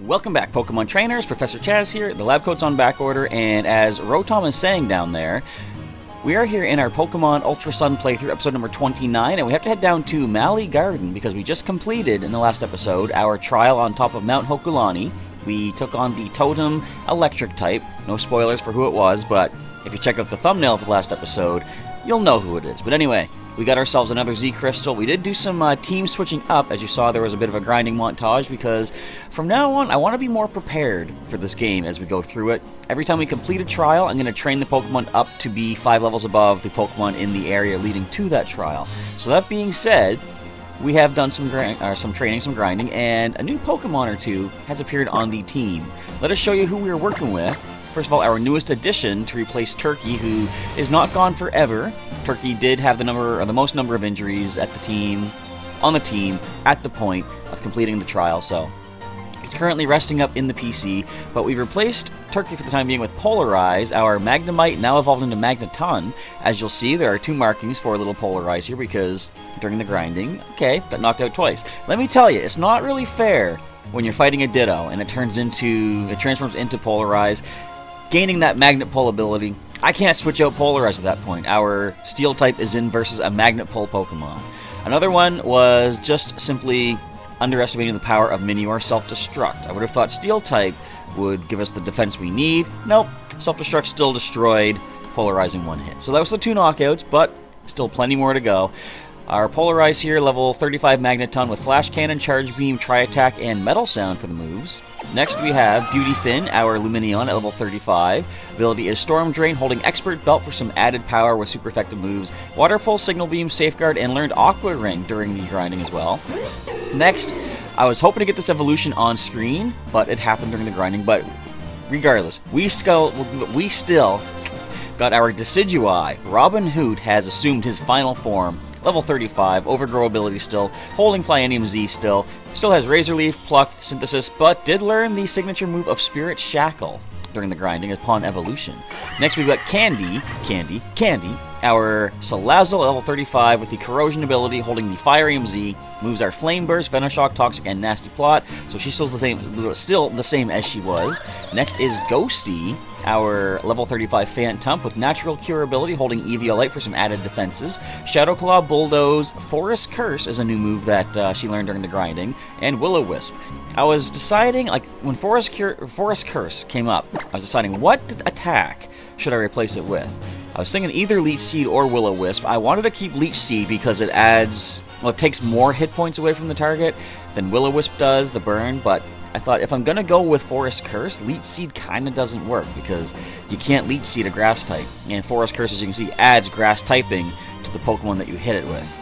Welcome back, Pokemon Trainers. Professor Chaz here. The lab coat's on back order, and as Rotom is saying down there, we are here in our Pokemon Ultra Sun playthrough, episode number 29, and we have to head down to Mali Garden because we just completed, in the last episode, our trial on top of Mount Hokulani. We took on the Totem Electric type. No spoilers for who it was, but if you check out the thumbnail for the last episode, you'll know who it is. But anyway, we got ourselves another Z Crystal. We did do some team switching up. As you saw, there was a bit of a grinding montage because from now on, I want to be more prepared for this game as we go through it. Every time we complete a trial, I'm going to train the Pokemon up to be 5 levels above the Pokemon in the area leading to that trial. So that being said, we have done some training, some grinding, and a new Pokemon or two has appeared on the team. Let us show you who we are working with. First of all, our newest addition to replace Turkey, who is not gone forever. Turkey did have the most number of injuries on the team at the point of completing the trial, so he's currently resting up in the PC. But we've replaced Turkey for the time being with Polarize, our Magnemite, now evolved into Magneton. As you'll see, there are 2 markings for a little Polarize here because during the grinding, got knocked out twice. Let me tell you, it's not really fair when you're fighting a Ditto and it transforms into Polarize, gaining that Magnet Pull ability. I can't switch out Polarize at that point. Our Steel type is in versus a Magnet Pull Pokemon. Another one was just simply underestimating the power of Minior Self-Destruct. I would have thought Steel type would give us the defense we need. Nope, Self-Destruct still destroyed, polarizing 1 hit. So that was the 2 knockouts, but still plenty more to go. Our Polarize here, level 35 Magneton with Flash Cannon, Charge Beam, Tri-Attack, and Metal Sound for the moves. Next we have Beauty Fin, our Lumineon at level 35. Ability is Storm Drain, holding Expert Belt for some added power with super effective moves. Water Pulse, Signal Beam, Safeguard, and learned Aqua Ring during the grinding as well. Next, I was hoping to get this evolution on screen, but it happened during the grinding. But regardless, we still got our Decidueye. Robin Hood has assumed his final form. Level 35, Overgrow ability still, holding Flyanium Z still has Razor Leaf, Pluck, Synthesis, but did learn the signature move of Spirit Shackle during the grinding upon evolution. Next we've got Candy, our Salazzle level 35 with the Corrosion ability, holding the Firium Z, moves are Flame Burst, Venoshock, Toxic, and Nasty Plot, so she's still the same as she was. Next is Ghosty, our level 35 Phantump with Natural Cure ability, holding Eviolite for some added defenses. Shadow Claw, Bulldoze, Forest Curse is a new move that she learned during the grinding, and Will-O-Wisp. I was deciding, when Forest Curse came up, I was deciding what attack should I replace it with. I was thinking either Leech Seed or Will-O-Wisp. I wanted to keep Leech Seed because it takes more hit points away from the target than Will-O-Wisp does, the burn, but I thought if I'm going to go with Forest Curse, Leech Seed kind of doesn't work because you can't Leech Seed a Grass type. And Forest Curse, as you can see, adds Grass typing to the Pokemon that you hit it with.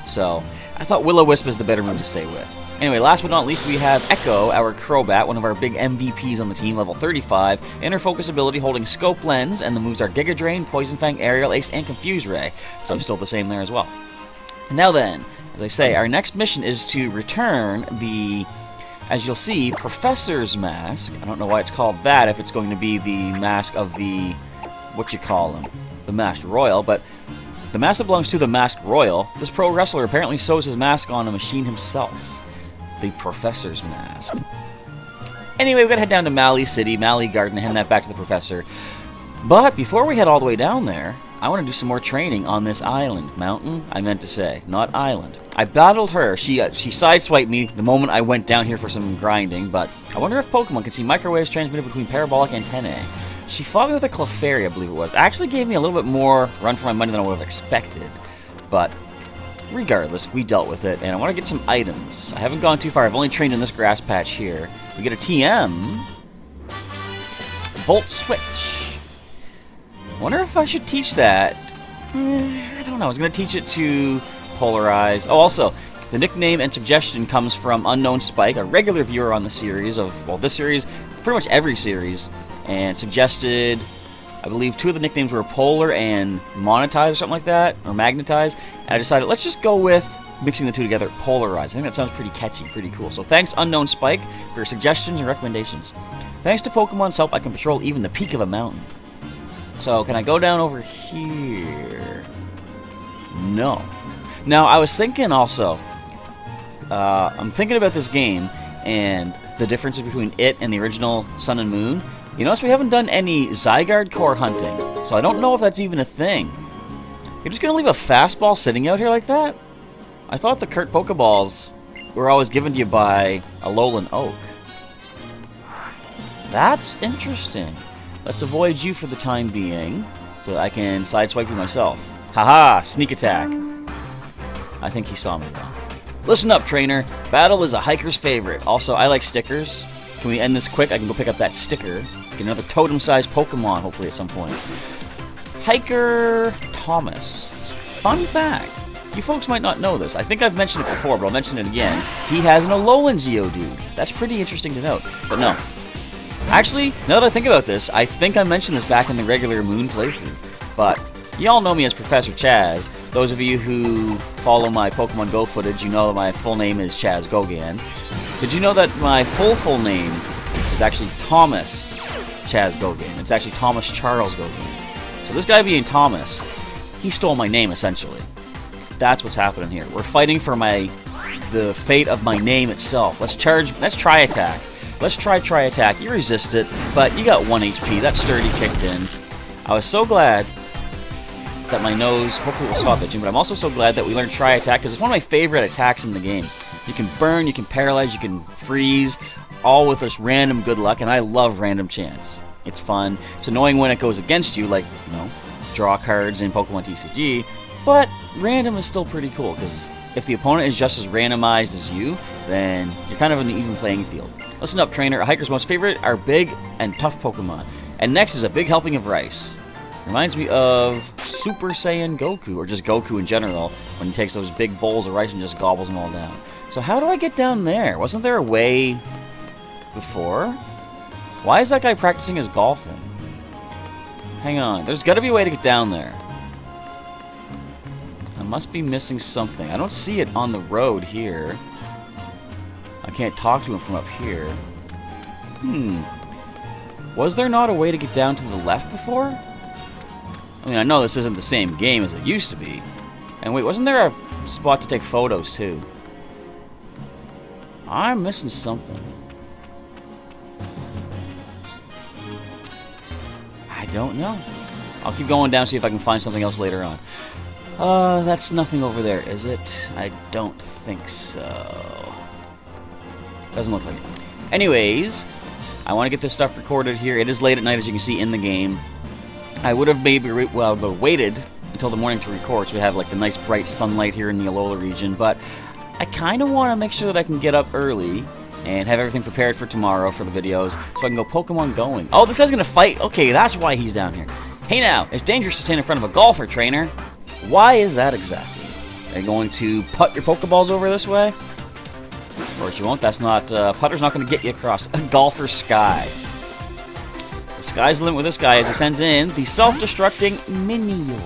So I thought Will-O-Wisp is the better move to stay with. Anyway, last but not least, we have Echo, our Crobat, one of our big MVPs on the team, level 35. Inner Focus ability holding Scope Lens, and the moves are Giga Drain, Poison Fang, Aerial Ace, and Confuse Ray. So I'm still the same there as well. Now then, as I say, our next mission is to return the, as you'll see, Professor's Mask. I don't know why it's called that if it's going to be the mask of the, the Masked Royal, but the mask that belongs to the Masked Royal, this pro wrestler apparently sews his mask on a machine himself. The Professor's Mask. Anyway, we've got to head down to Mali City, Mali Garden, and hand that back to the Professor. But before we head all the way down there, I want to do some more training on this island. Mountain, I meant to say, not island. I battled her. She sideswiped me the moment I went down here for some grinding, but I wonder if Pokemon can see microwaves transmitted between parabolic antennae. She fought me with a Clefairy, I believe it was. Actually gave me a little bit more run for my money than I would have expected, but regardless, we dealt with it, and I want to get some items. I haven't gone too far. I've only trained in this grass patch here. We get a TM. Volt Switch. I wonder if I should teach that. I don't know. I was going to teach it to Polarize. Oh, also, the nickname and suggestion comes from Unknown Spike, a regular viewer on the series of, well, this series, pretty much every series, and suggested, I believe 2 of the nicknames were Polar and Monetize or something like that, or Magnetize, and I decided let's just go with mixing the 2 together, Polarize. I think that sounds pretty catchy, pretty cool. So thanks, Unknown Spike, for your suggestions and recommendations. Thanks to Pokemon's help, I can patrol even the peak of a mountain. So can I go down over here? No. Now, I was thinking also, I'm thinking about this game, and the differences between it and the original Sun and Moon, you notice we haven't done any Zygarde core hunting, so I don't know if that's even a thing. You're just gonna leave a fastball sitting out here like that? I thought the Kurt Pokeballs were always given to you by Alolan Oak. That's interesting. Let's avoid you for the time being, so that I can sideswipe you myself. Haha, sneak attack. I think he saw me though. Listen up, trainer. Battle is a hiker's favorite. Also, I like stickers. Can we end this quick? I can go pick up that sticker. Get another totem-sized Pokemon, hopefully, at some point. Hiker Thomas. Fun fact. You folks might not know this. I think I've mentioned it before, but I'll mention it again. He has an Alolan Geodude. That's pretty interesting to note. But no. Actually, now that I think about this, I think I mentioned this back in the regular Moon playthrough. But you all know me as Professor Chaz. Those of you who follow my Pokemon Go footage, you know that my full name is Chaz Gogan. Did you know that my full name is actually Thomas Chaz Gogan? It's actually Thomas Charles Gogan. So this guy being Thomas, he stole my name, essentially. That's what's happening here. We're fighting for the fate of my name itself. Let's try attack. Let's try attack. You resist it, but you got 1 HP. That sturdy kicked in. I was so glad that my nose hopefully will stop itching, but I'm also so glad that we learned try attack because it's one of my favorite attacks in the game. You can burn, you can paralyze, you can freeze, all with this random good luck, and I love random chance. It's fun. It's annoying when it goes against you, like, you know, draw cards in Pokemon TCG, but random is still pretty cool because if the opponent is just as randomized as you, then you're kind of in an even playing field. Listen up, trainer. A hiker's most favorite are big and tough Pokemon. And next is a big helping of rice. Reminds me of Super Saiyan Goku, or just Goku in general, when he takes those big bowls of rice and just gobbles them all down. So how do I get down there? Wasn't there a way before? Why is that guy practicing his golfing? Hang on, there's got to be a way to get down there. I must be missing something. I don't see it on the road here. I can't talk to him from up here. Was there not a way to get down to the left before? I mean, I know this isn't the same game as it used to be. And wait, wasn't there a spot to take photos, too? I'm missing something. I don't know. I'll keep going down, see if I can find something else later on. That's nothing over there, is it? I don't think so. Doesn't look like it. Anyways, I want to get this stuff recorded here. It is late at night, as you can see in the game. I would have maybe waited until the morning to record, so we have like the nice bright sunlight here in the Alola region, but I kind of want to make sure that I can get up early and have everything prepared for tomorrow for the videos, so I can go Pokemon going. Oh, this guy's going to fight? Okay, that's why he's down here. Hey now, it's dangerous to stand in front of a golfer, trainer. Why is that exactly? Are you going to putt your Pokeballs over this way? Of course you won't. That's not, putter's not going to get you across a golfer's sky. The sky's the limit with this guy as he sends in the self-destructing Minior.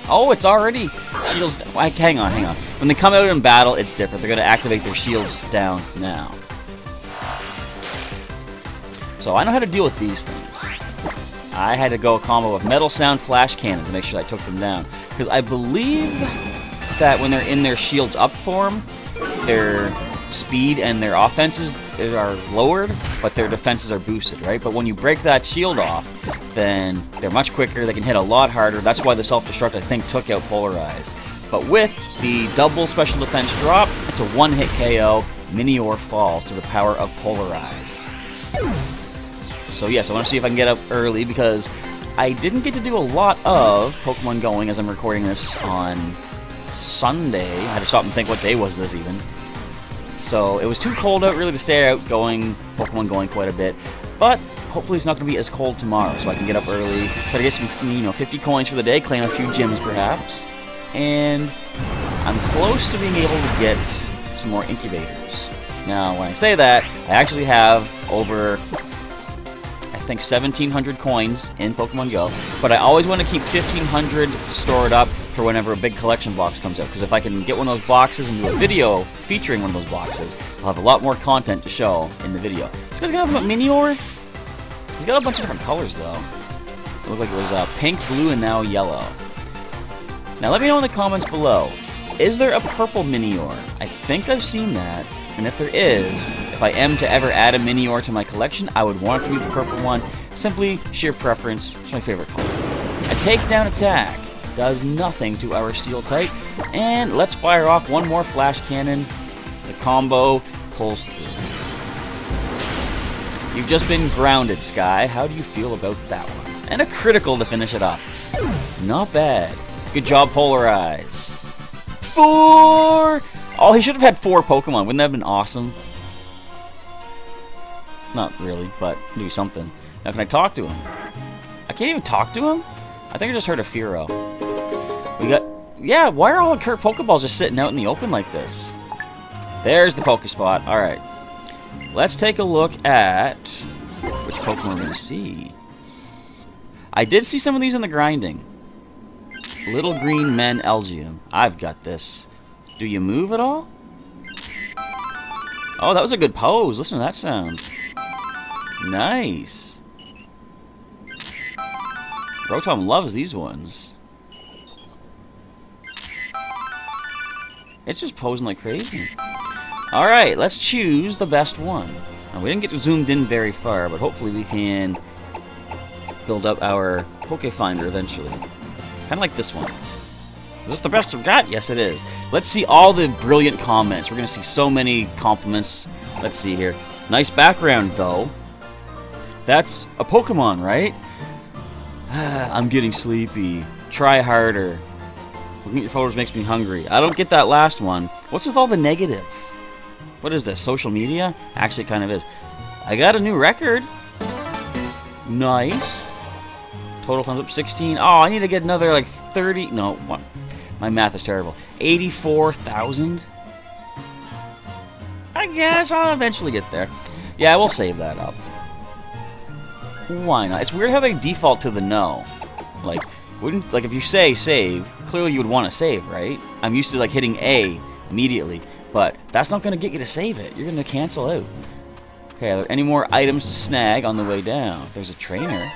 Oh, it's already shields. Hang on. When they come out in battle, it's different. They're going to activate their shields down now. So I know how to deal with these things. I had to go a combo of Metal Sound Flash Cannon to make sure I took them down. Because I believe that when they're in their shields up form, their speed and their offenses are lowered, but their defenses are boosted, right? But when you break that shield off, then they're much quicker, they can hit a lot harder. That's why the self-destruct, I think, took out Polarize. But with the double special defense drop, it's a one-hit KO. Minior falls to the power of Polarize. So yes, I want to see if I can get up early, because I didn't get to do a lot of Pokemon Going as I'm recording this on Sunday. I had to stop and think, what day was this even? So it was too cold out really to stay out going Pokemon Going quite a bit. But hopefully it's not going to be as cold tomorrow, so I can get up early, try to get some, 50 coins for the day, claim a few gyms perhaps. And I'm close to being able to get some more incubators. Now, when I say that, I actually have over, I think, 1,700 coins in Pokemon Go, but I always want to keep 1,500 stored up for whenever a big collection box comes out, because if I can get one of those boxes and do a video featuring one of those boxes, I'll have a lot more content to show in the video. This guy's got a Minior. He's got a bunch of different colors, though. It looked like it was pink, blue, and now yellow. Now, let me know in the comments below, is there a purple Minior? I think I've seen that. And if there is, if I am to ever add a Minior to my collection, I would want it to be the purple one. Simply sheer preference. It's my favorite color. A takedown attack does nothing to our steel type. And let's fire off one more flash cannon. The combo pulls through. You've just been grounded, Sky. How do you feel about that one? And a critical to finish it off. Not bad. Good job, Polarize. 4! Oh, he should have had 4 Pokemon. Wouldn't that have been awesome? Not really, but do something. Now, can I talk to him? I can't even talk to him? I think I just heard a Fearow. We got... Yeah, why are all the Pokeballs just sitting out in the open like this? There's the Pokespot. Alright. Let's take a look at which Pokemon we're going to see. I did see some of these in the grinding. Little Green Men Elgium. I've got this. Do you move at all? Oh, that was a good pose. Listen to that sound. Nice. Rotom loves these ones. It's just posing like crazy. Alright, let's choose the best one. Now, we didn't get zoomed in very far, but hopefully we can build up our Pokefinder eventually. Kind of like this one. Is this the best we've got? Yes, it is. Let's see all the brilliant comments. We're going to see so many compliments. Let's see here. Nice background, though. That's a Pokemon, right? I'm getting sleepy. Try harder. Looking at your photos makes me hungry. I don't get that last one. What's with all the negative? What is this? Social media? Actually, it kind of is. I got a new record. Nice. Total thumbs up 16. Oh, I need to get another like 30. No, one. My math is terrible. 84,000. I guess I'll eventually get there. Yeah, we'll save that up. Why not? It's weird how they default to the no. Like, wouldn't like if you say save, clearly you would want to save, right? I'm used to like hitting A immediately, but that's not going to get you to save it. You're going to cancel out. Okay, are there any more items to snag on the way down? There's a trainer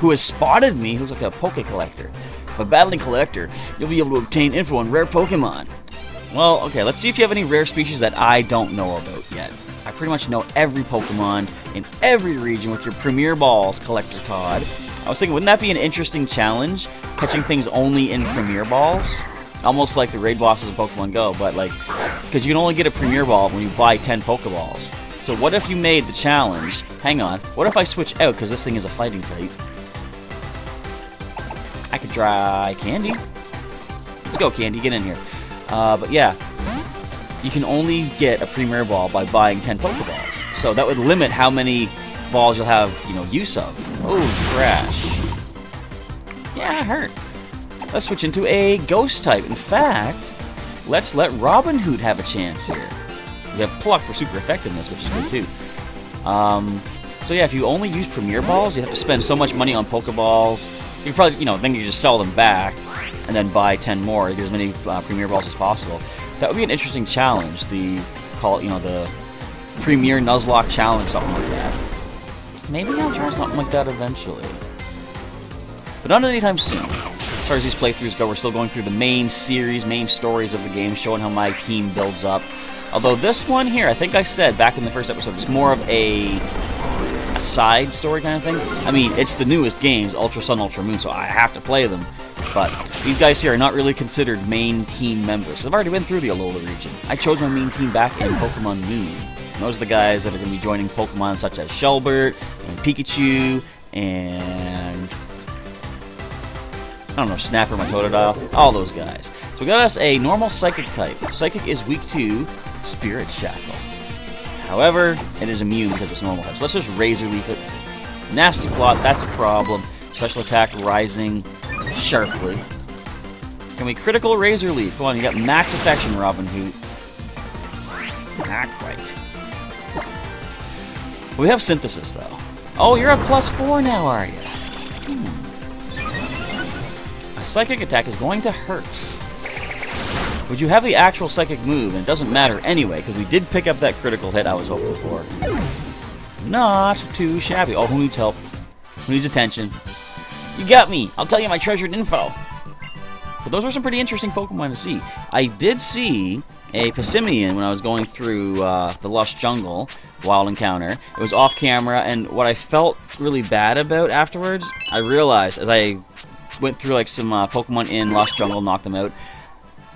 who has spotted me, who's like a Poke Collector. By battling Collector, you'll be able to obtain info on rare Pokemon. Well, okay, let's see if you have any rare species that I don't know about yet. I pretty much know every Pokemon in every region with your Premier Balls, Collector Todd. I was thinking, wouldn't that be an interesting challenge? Catching things only in Premier Balls? Almost like the raid bosses of Pokemon Go, but like, because you can only get a Premier Ball when you buy 10 Pokeballs. So what if you made the challenge, hang on, what if I switch out, because this thing is a fighting type? I could try Candy. Let's go, Candy, get in here. But yeah, you can only get a Premier Ball by buying 10 Pokeballs. So that would limit how many balls you'll have, you know, use of. Oh, crash. Yeah, it hurt. Let's switch into a Ghost type. In fact, let's let Robin Hood have a chance here. We have Pluck for super effectiveness, which is good too. So yeah, if you only use Premier Balls, you have to spend so much money on Pokeballs. You probably, you know, then you just sell them back and then buy 10 more, get as many Premier Balls as possible. That would be an interesting challenge. The the Premier Nuzlocke challenge, something like that. Maybe I'll try something like that eventually, but not anytime soon. As far as these playthroughs go, we're still going through the main series, main stories of the game, showing how my team builds up. Although this one here, I think I said back in the first episode, it's more of a side story kind of thing. I mean, it's the newest games, Ultra Sun, Ultra Moon, so I have to play them. But these guys here are not really considered main team members. I've already been through the Alola region. I chose my main team back in Pokemon Moon. And those are the guys that are going to be joining Pokemon such as Shelbert, and Pikachu, and I don't know, Snapper, my Totodile, all those guys. So we got us a normal Psychic type. Psychic is weak to Spirit Shackle. However, it is immune because it's normal type. So let's just Razor Leaf it. Nasty Plot, that's a problem. Special attack rising sharply. Can we critical Razor Leaf? Come on, you got max affection, Robin Hood. Not quite. We have Synthesis, though. Oh, you're at +4 now, are you? A Psychic attack is going to hurt. Would you have the actual Psychic move? And it doesn't matter anyway, because we did pick up that critical hit I was hoping for. Not too shabby. Oh, who needs help? Who needs attention? You got me! I'll tell you my treasured info! But those were some pretty interesting Pokemon to see. I did see a Passimian when I was going through the Lush Jungle Wild Encounter. It was off camera, and what I felt really bad about afterwards, I realized as I went through like some Pokemon in Lush Jungle, knocked them out,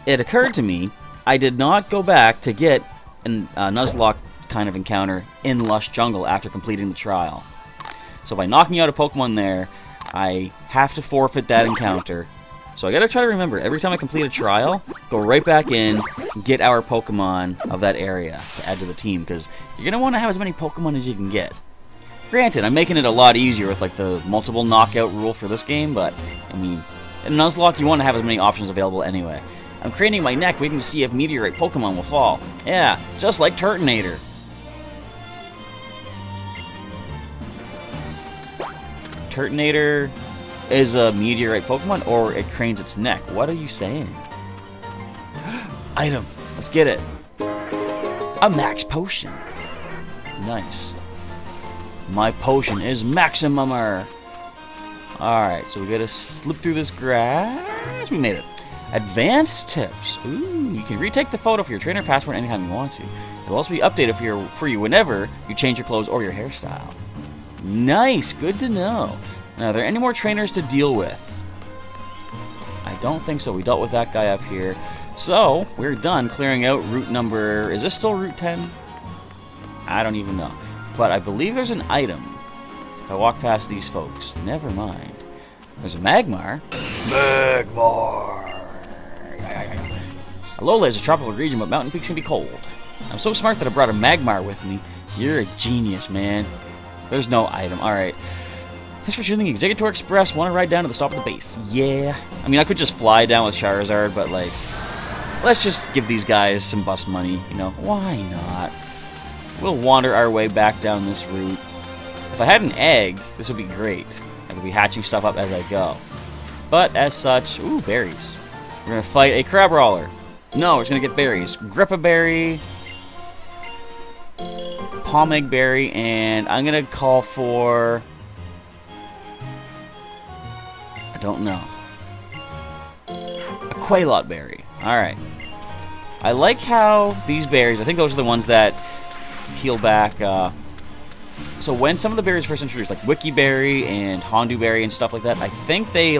it occurred to me I did not go back to get a Nuzlocke kind of encounter in Lush Jungle after completing the trial. So by knocking out a Pokemon there, I have to forfeit that encounter. So I gotta try to remember, every time I complete a trial, go right back in, get our Pokemon of that area to add to the team, because you're gonna want to have as many Pokemon as you can get. Granted, I'm making it a lot easier with like the multiple knockout rule for this game, but I mean, in Nuzlocke you want to have as many options available anyway. I'm craning my neck waiting to see if Meteorite Pokemon will fall. Yeah, just like Turtonator. Turtonator is a Meteorite Pokemon, or it cranes its neck. What are you saying? Item. Let's get it. A Max Potion. Nice. My potion is Maximumer. Alright, so we gotta slip through this grass. We made it. Advanced tips. Ooh, you can retake the photo for your trainer passport anytime you want to. It will also be updated for you whenever you change your clothes or your hairstyle. Nice, good to know. Now, are there any more trainers to deal with? I don't think so. We dealt with that guy up here. So, we're done clearing out route number... Is this still route 10? I don't even know. But I believe there's an item. If I walk past these folks. Never mind. There's a Magmar. Magmar! Alola is a tropical region, but mountain peaks can be cold. I'm so smart that I brought a Magmar with me. You're a genius, man. There's no item. Alright. Thanks for choosing Executor Express. Want to ride down to the stop of the base? Yeah. I mean, I could just fly down with Charizard, but, like, let's just give these guys some bus money, you know? Why not? We'll wander our way back down this route. If I had an egg, this would be great. I could be hatching stuff up as I go. But, as such... Ooh, berries. We're going to fight a Crabrawler. No, we're just going to get berries. Grippa Berry... Palm Egg Berry, and I'm going to call for... I don't know. A Quailot Berry. Alright. I like how these berries, I think those are the ones that heal back, so when some of the berries first introduced, like Wiki Berry and Hondu Berry and stuff like that, I think they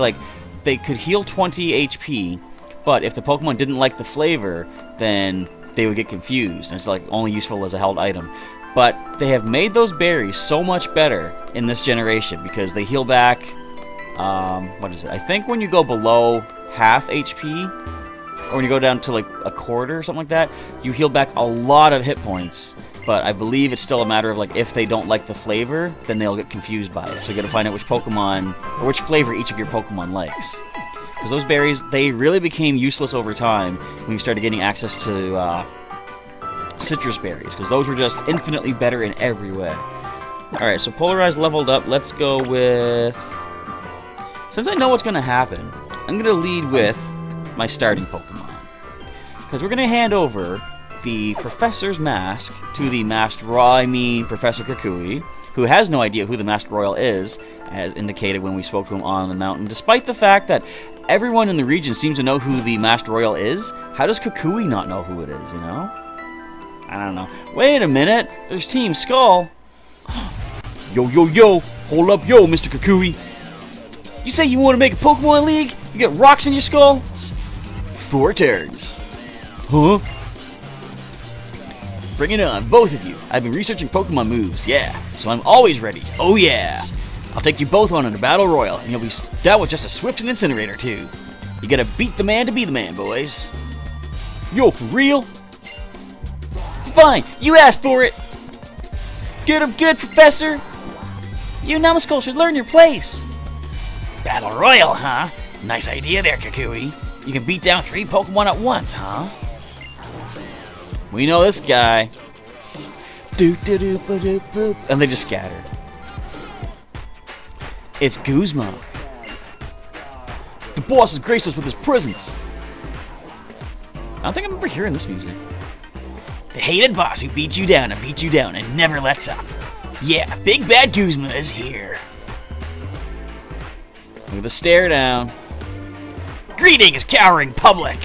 could heal 20 HP, but if the Pokemon didn't like the flavor, then they would get confused, and it's like only useful as a held item. But they have made those berries so much better in this generation because they heal back, what is it? I think when you go below half HP, or when you go down to like a quarter or something like that, you heal back a lot of hit points. But I believe it's still a matter of like if they don't like the flavor, then they'll get confused by it. So you gotta find out which Pokemon, or which flavor each of your Pokemon likes. Because those berries, they really became useless over time when you started getting access to citrus berries, because those were just infinitely better in every way. Alright, so Polarized leveled up. Let's go with... Since I know what's going to happen, I'm going to lead with my starting Pokemon. Because we're going to hand over the Professor's Mask to the Masked Royal, I mean Professor Kukui, who has no idea who the Masked Royal is, as indicated when we spoke to him on the mountain. Despite the fact that everyone in the region seems to know who the Masked Royal is, how does Kukui not know who it is, you know? I don't know. Wait a minute, there's Team Skull. Yo, yo, yo, hold up, yo, Mr. Kukui. You say you want to make a Pokemon League? You get rocks in your skull? 4 turns. Huh? Bring it on, both of you. I've been researching Pokemon moves, yeah, so I'm always ready. Oh yeah. I'll take you both on in a battle royal, and you'll be dealt with just a Swift and Incinerator too. You gotta beat the man to be the man, boys. Yo, for real? Fine, you asked for it. Get him good, Professor. You numbskull should learn your place. Battle royal, huh? Nice idea there, Kukui. You can beat down 3 Pokemon at once, huh? We know this guy. And they just scatter. It's Guzma. The boss has graced us with his presence. I don't think I remember hearing this music. The hated boss who beats you down and never lets up. Yeah, Big Bad Guzma is here. Look at the stare down. Greetings, cowering public!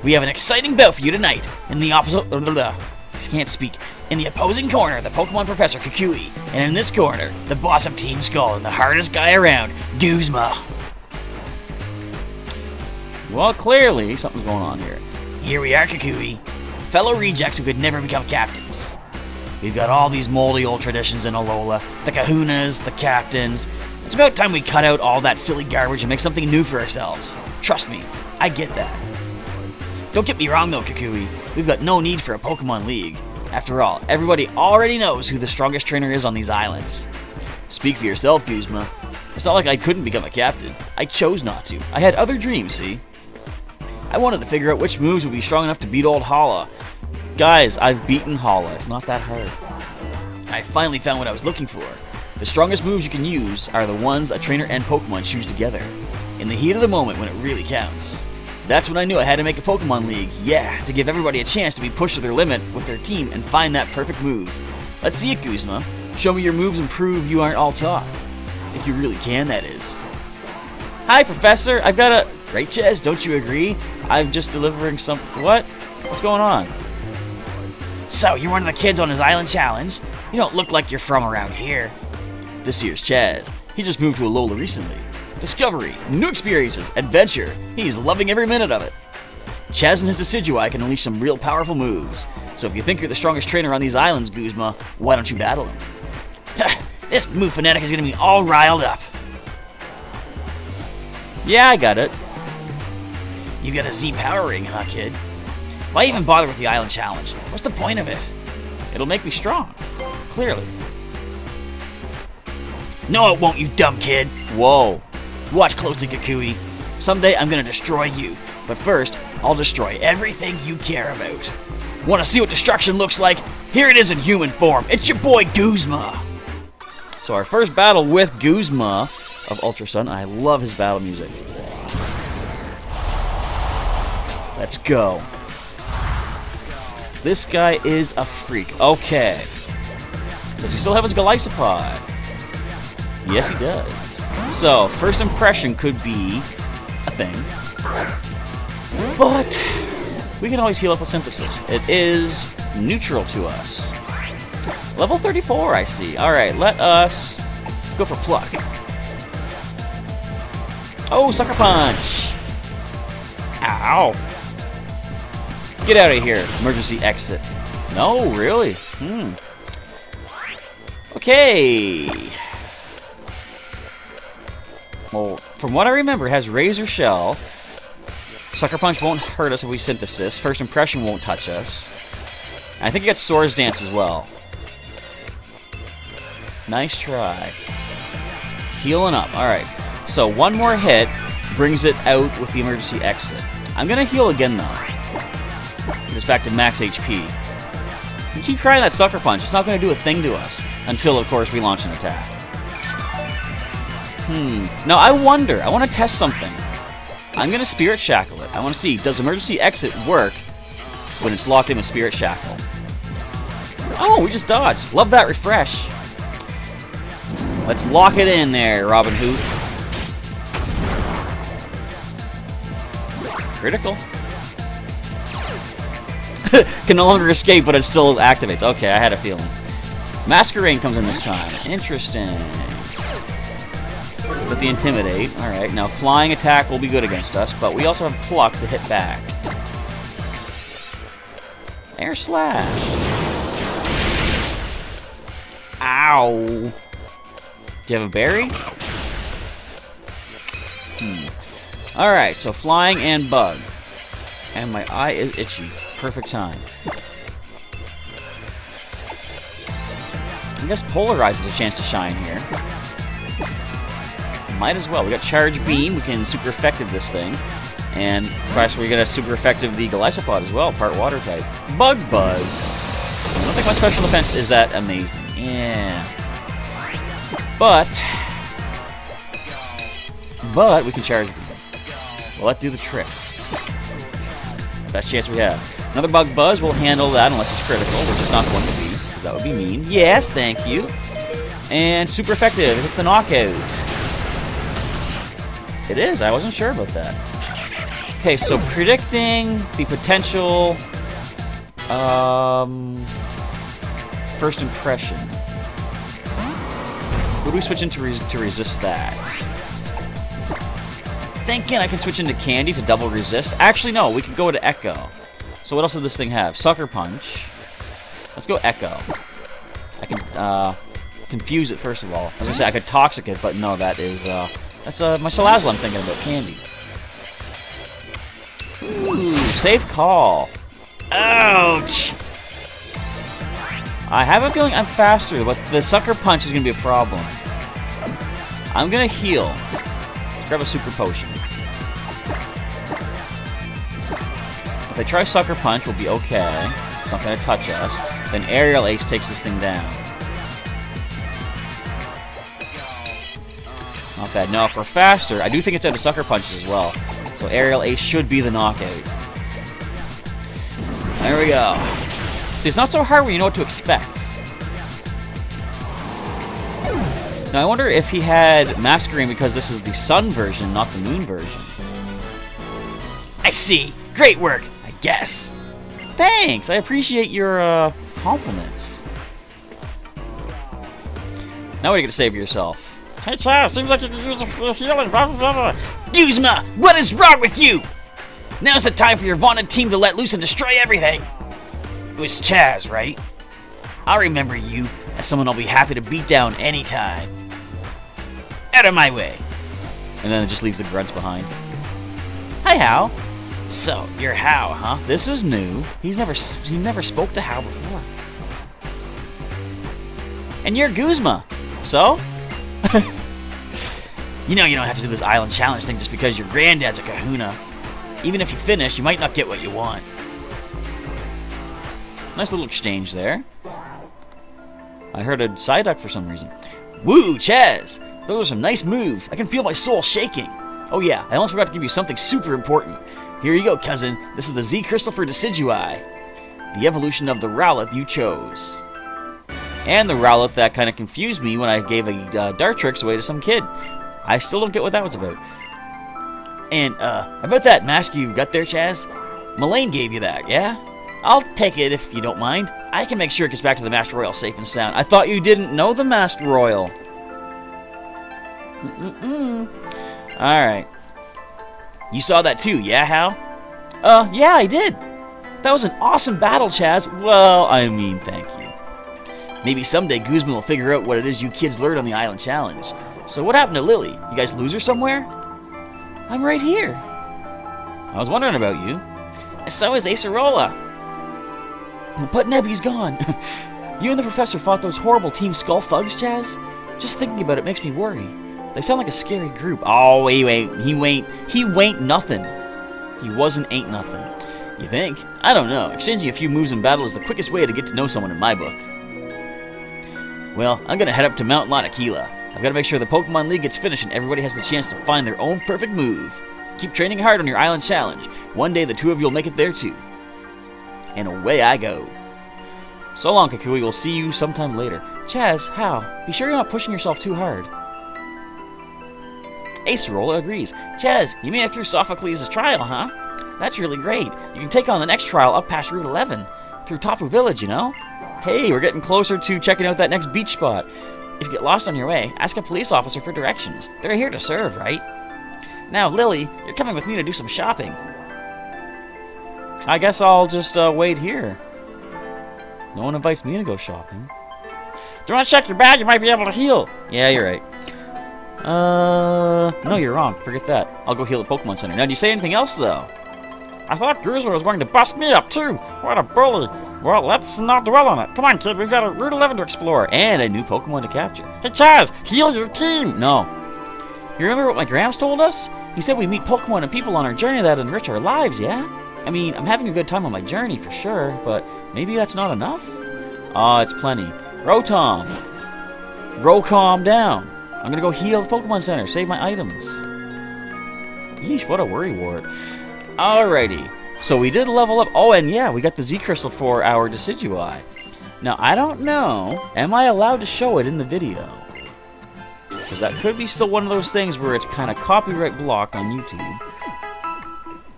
We have an exciting bout for you tonight. In the I can't speak. In the opposing corner, the Pokemon Professor Kukui. And in this corner, the boss of Team Skull and the hardest guy around, Guzma. Well, clearly, something's going on here. Here we are, Kukui. Fellow rejects who could never become captains. We've got all these moldy old traditions in Alola. The kahunas, the captains. It's about time we cut out all that silly garbage and make something new for ourselves. Trust me, I get that. Don't get me wrong though, Kukui. We've got no need for a Pokemon League. After all, everybody already knows who the strongest trainer is on these islands. Speak for yourself, Guzma. It's not like I couldn't become a captain. I chose not to. I had other dreams, see? I wanted to figure out which moves would be strong enough to beat old Hala. Guys, I've beaten Hala. It's not that hard. I finally found what I was looking for. The strongest moves you can use are the ones a trainer and Pokemon choose together. In the heat of the moment when it really counts. That's when I knew I had to make a Pokemon League. Yeah, to give everybody a chance to be pushed to their limit with their team and find that perfect move. Let's see it, Guzma. Show me your moves and prove you aren't all talk. If you really can, that is. Hi, Professor. I've got a... Right, Ches? Don't you agree? I'm just delivering some... What? What's going on? So, you're one of the kids on his island challenge? You don't look like you're from around here. This here's Chaz. He just moved to Alola recently. Discovery, new experiences, adventure. He's loving every minute of it. Chaz and his Decidueye can unleash some real powerful moves. So if you think you're the strongest trainer on these islands, Guzma, why don't you battle him? This move fanatic is gonna be all riled up. Yeah, I got it. You got a Z power ring, huh, kid? Why even bother with the island challenge? What's the point of it? It'll make me strong. Clearly. No, it won't, you dumb kid. Whoa. Watch closely, Kukui. Someday I'm gonna destroy you. But first, I'll destroy everything you care about. Wanna see what destruction looks like? Here it is in human form. It's your boy, Guzma. So our first battle with Guzma of Ultra Sun. I love his battle music. Let's go. This guy is a freak. Okay. Does he still have his Golisopod? Yes, he does. So, first impression could be a thing. But we can always heal up with Synthesis. It is neutral to us. Level 34, I see. Alright, let us go for Pluck. Oh, Sucker Punch! Ow! Get out of here. Emergency exit. No, really? Okay. Well, from what I remember, it has Razor Shell. Sucker Punch won't hurt us if we Synthesis. First Impression won't touch us. And I think it gets Swords Dance as well. Nice try. Healing up. Alright. So, one more hit brings it out with the emergency exit. I'm going to heal again, though. Get us back to max HP. You keep trying that Sucker Punch. It's not going to do a thing to us. Until, of course, we launch an attack. Now, I wonder. I want to test something. I'm going to Spirit Shackle it. I want to see, does emergency exit work when it's locked in with Spirit Shackle? Oh, we just dodged. Love that refresh. Let's lock it in there, Robin Hood. Critical. Can no longer escape, but it still activates. Okay, I had a feeling. Masquerade comes in this time. Interesting. With the Intimidate. Alright, now Flying Attack will be good against us, but we also have Pluck to hit back. Air Slash. Ow. Do you have a berry? Alright, so Flying and Bug. And my eye is itchy. Perfect time. I guess Polarize has a chance to shine here. Might as well. We got Charge Beam. We can super effective this thing. And, of course, we're going to super effective the Golisopod as well. Part water type. Bug Buzz. I don't think my special defense is that amazing. Yeah. But we can Charge Beam. Well, let's do the trick. Best chance we have. Another Bug Buzz will handle that unless it's critical, which it's not going to be, because that would be mean. Yes, thank you. And super effective. Hit the knockout. It is. I wasn't sure about that. Okay, so predicting the potential first impression. Who do we switch into to resist that? Thinking I can switch into Candy to double resist. Actually, no, we could go to Echo. So what else does this thing have? Sucker Punch. Let's go Echo. I can confuse it first of all. I was gonna say I could Toxic it, but no, that's my Salazzle I'm thinking about. Candy. Ooh, safe call. Ouch! I have a feeling I'm faster, but the Sucker Punch is going to be a problem. I'm going to heal. Let's grab a Super Potion. If I try Sucker Punch, we'll be okay. It's not going to touch us. Then Aerial Ace takes this thing down. Not bad. No, if we're faster, I do think it's out of Sucker Punches as well. So Aerial Ace should be the knockout. There we go. See, it's not so hard when you know what to expect. Now, I wonder if he had Masquerain because this is the Sun version, not the Moon version. I see. Great work, I guess. Thanks. I appreciate your compliments. Now what are you going to say for yourself? Hey, Chaz, seems like you could use a healing. Guzma, what is wrong with you? Now's the time for your vaunted team to let loose and destroy everything. It was Chaz, right? I'll remember you as someone I'll be happy to beat down anytime. Out of my way. And then it just leaves the grunts behind. Hi, Hal. So, you're Hal, huh? This is new. He never spoke to Hal before. And you're Guzma. So? You know you don't have to do this island challenge thing just because your granddad's a kahuna. Even if you finish, you might not get what you want. Nice little exchange there. I heard a Psyduck for some reason. Woo, Chaz! Those are some nice moves. I can feel my soul shaking. Oh yeah, I almost forgot to give you something super important. Here you go, cousin. This is the Z Crystal for Decidui. The evolution of the Rowlet you chose. And the Rowlet that kind of confused me when I gave a Dartrix away to some kid. I still don't get what that was about. And, about that mask you've got there, Chaz? Mullane gave you that, yeah? I'll take it if you don't mind. I can make sure it gets back to the Masked Royal safe and sound. I thought you didn't know the Masked Royal. Alright. You saw that too, yeah, Hal? Yeah, I did. That was an awesome battle, Chaz. Well, I mean, thank you. Maybe someday Guzma will figure out what it is you kids learned on the Island Challenge. So what happened to Lily? You guys lose her somewhere? I'm right here. I was wondering about you. So is Acerola. But Nebby's gone. You and the professor fought those horrible Team Skull thugs, Chaz? Just thinking about it makes me worry. They sound like a scary group. Oh, wait. He ain't nothing. He ain't nothing. You think? I don't know. Exchanging a few moves in battle is the quickest way to get to know someone in my book. Well, I'm gonna head up to Mount Lanakila. I've gotta make sure the Pokemon League gets finished and everybody has the chance to find their own perfect move. Keep training hard on your island challenge. One day the two of you will make it there too. And away I go. So long, Kakui. We'll see you sometime later. Chaz, Hal, be sure you're not pushing yourself too hard. Acerola agrees. Chaz, you made it through Sophocles' trial, huh? That's really great. You can take on the next trial up past Route 11. Through Tapu Village, you know? Hey, we're getting closer to checking out that next beach spot. If you get lost on your way, ask a police officer for directions. They're here to serve, right? Now, Lily, you're coming with me to do some shopping. I guess I'll just wait here. No one invites me to go shopping. Do you want to check your bag? You might be able to heal. Yeah, you're right. No, you're wrong. Forget that. I'll go heal at Pokemon Center. Now, do you say anything else, though? I thought Guzma was going to bust me up, too. What a bully. Well, let's not dwell on it. Come on, kid. We've got a Route 11 to explore. And a new Pokemon to capture. Hey, Chaz, heal your team. No. You remember what my Gramps told us? He said we meet Pokemon and people on our journey that enrich our lives, yeah? I mean, I'm having a good time on my journey, for sure. But maybe that's not enough? Aw, it's plenty. Rotom. Calm down. I'm gonna go heal at the Pokemon Center. Save my items. Yeesh, what a worrywart. Alrighty. So we did level up. Oh, and yeah, we got the Z Crystal for our Decidui. Now, I don't know. Am I allowed to show it in the video? Because that could be still one of those things where it's kind of copyright blocked on YouTube.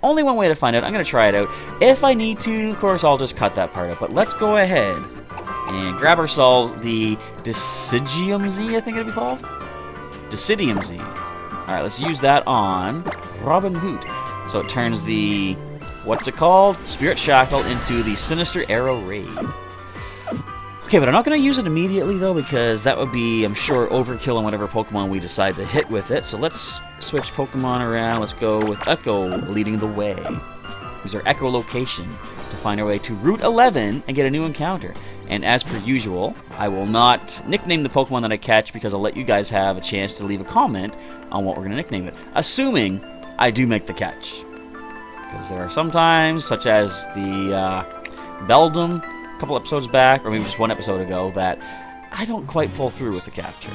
Only one way to find out. I'm going to try it out. If I need to, of course, I'll just cut that part out. But let's go ahead and grab ourselves the Deciduum Z, I think it'd be called? Deciduum Z. Alright, let's use that on Robin Hood. So it turns the, what's it called? Spirit Shackle into the Sinister Arrow Raid. Okay, but I'm not going to use it immediately, though, because that would be, I'm sure, overkill on whatever Pokemon we decide to hit with it. So let's switch Pokemon around. Let's go with Echo leading the way. Use our echolocation to find our way to Route 11 and get a new encounter. And as per usual, I will not nickname the Pokemon that I catch because I'll let you guys have a chance to leave a comment on what we're going to nickname it. Assuming I do make the catch. Because there are some times, such as the Beldum, a couple episodes back, or maybe just one episode ago, that I don't quite pull through with the capture.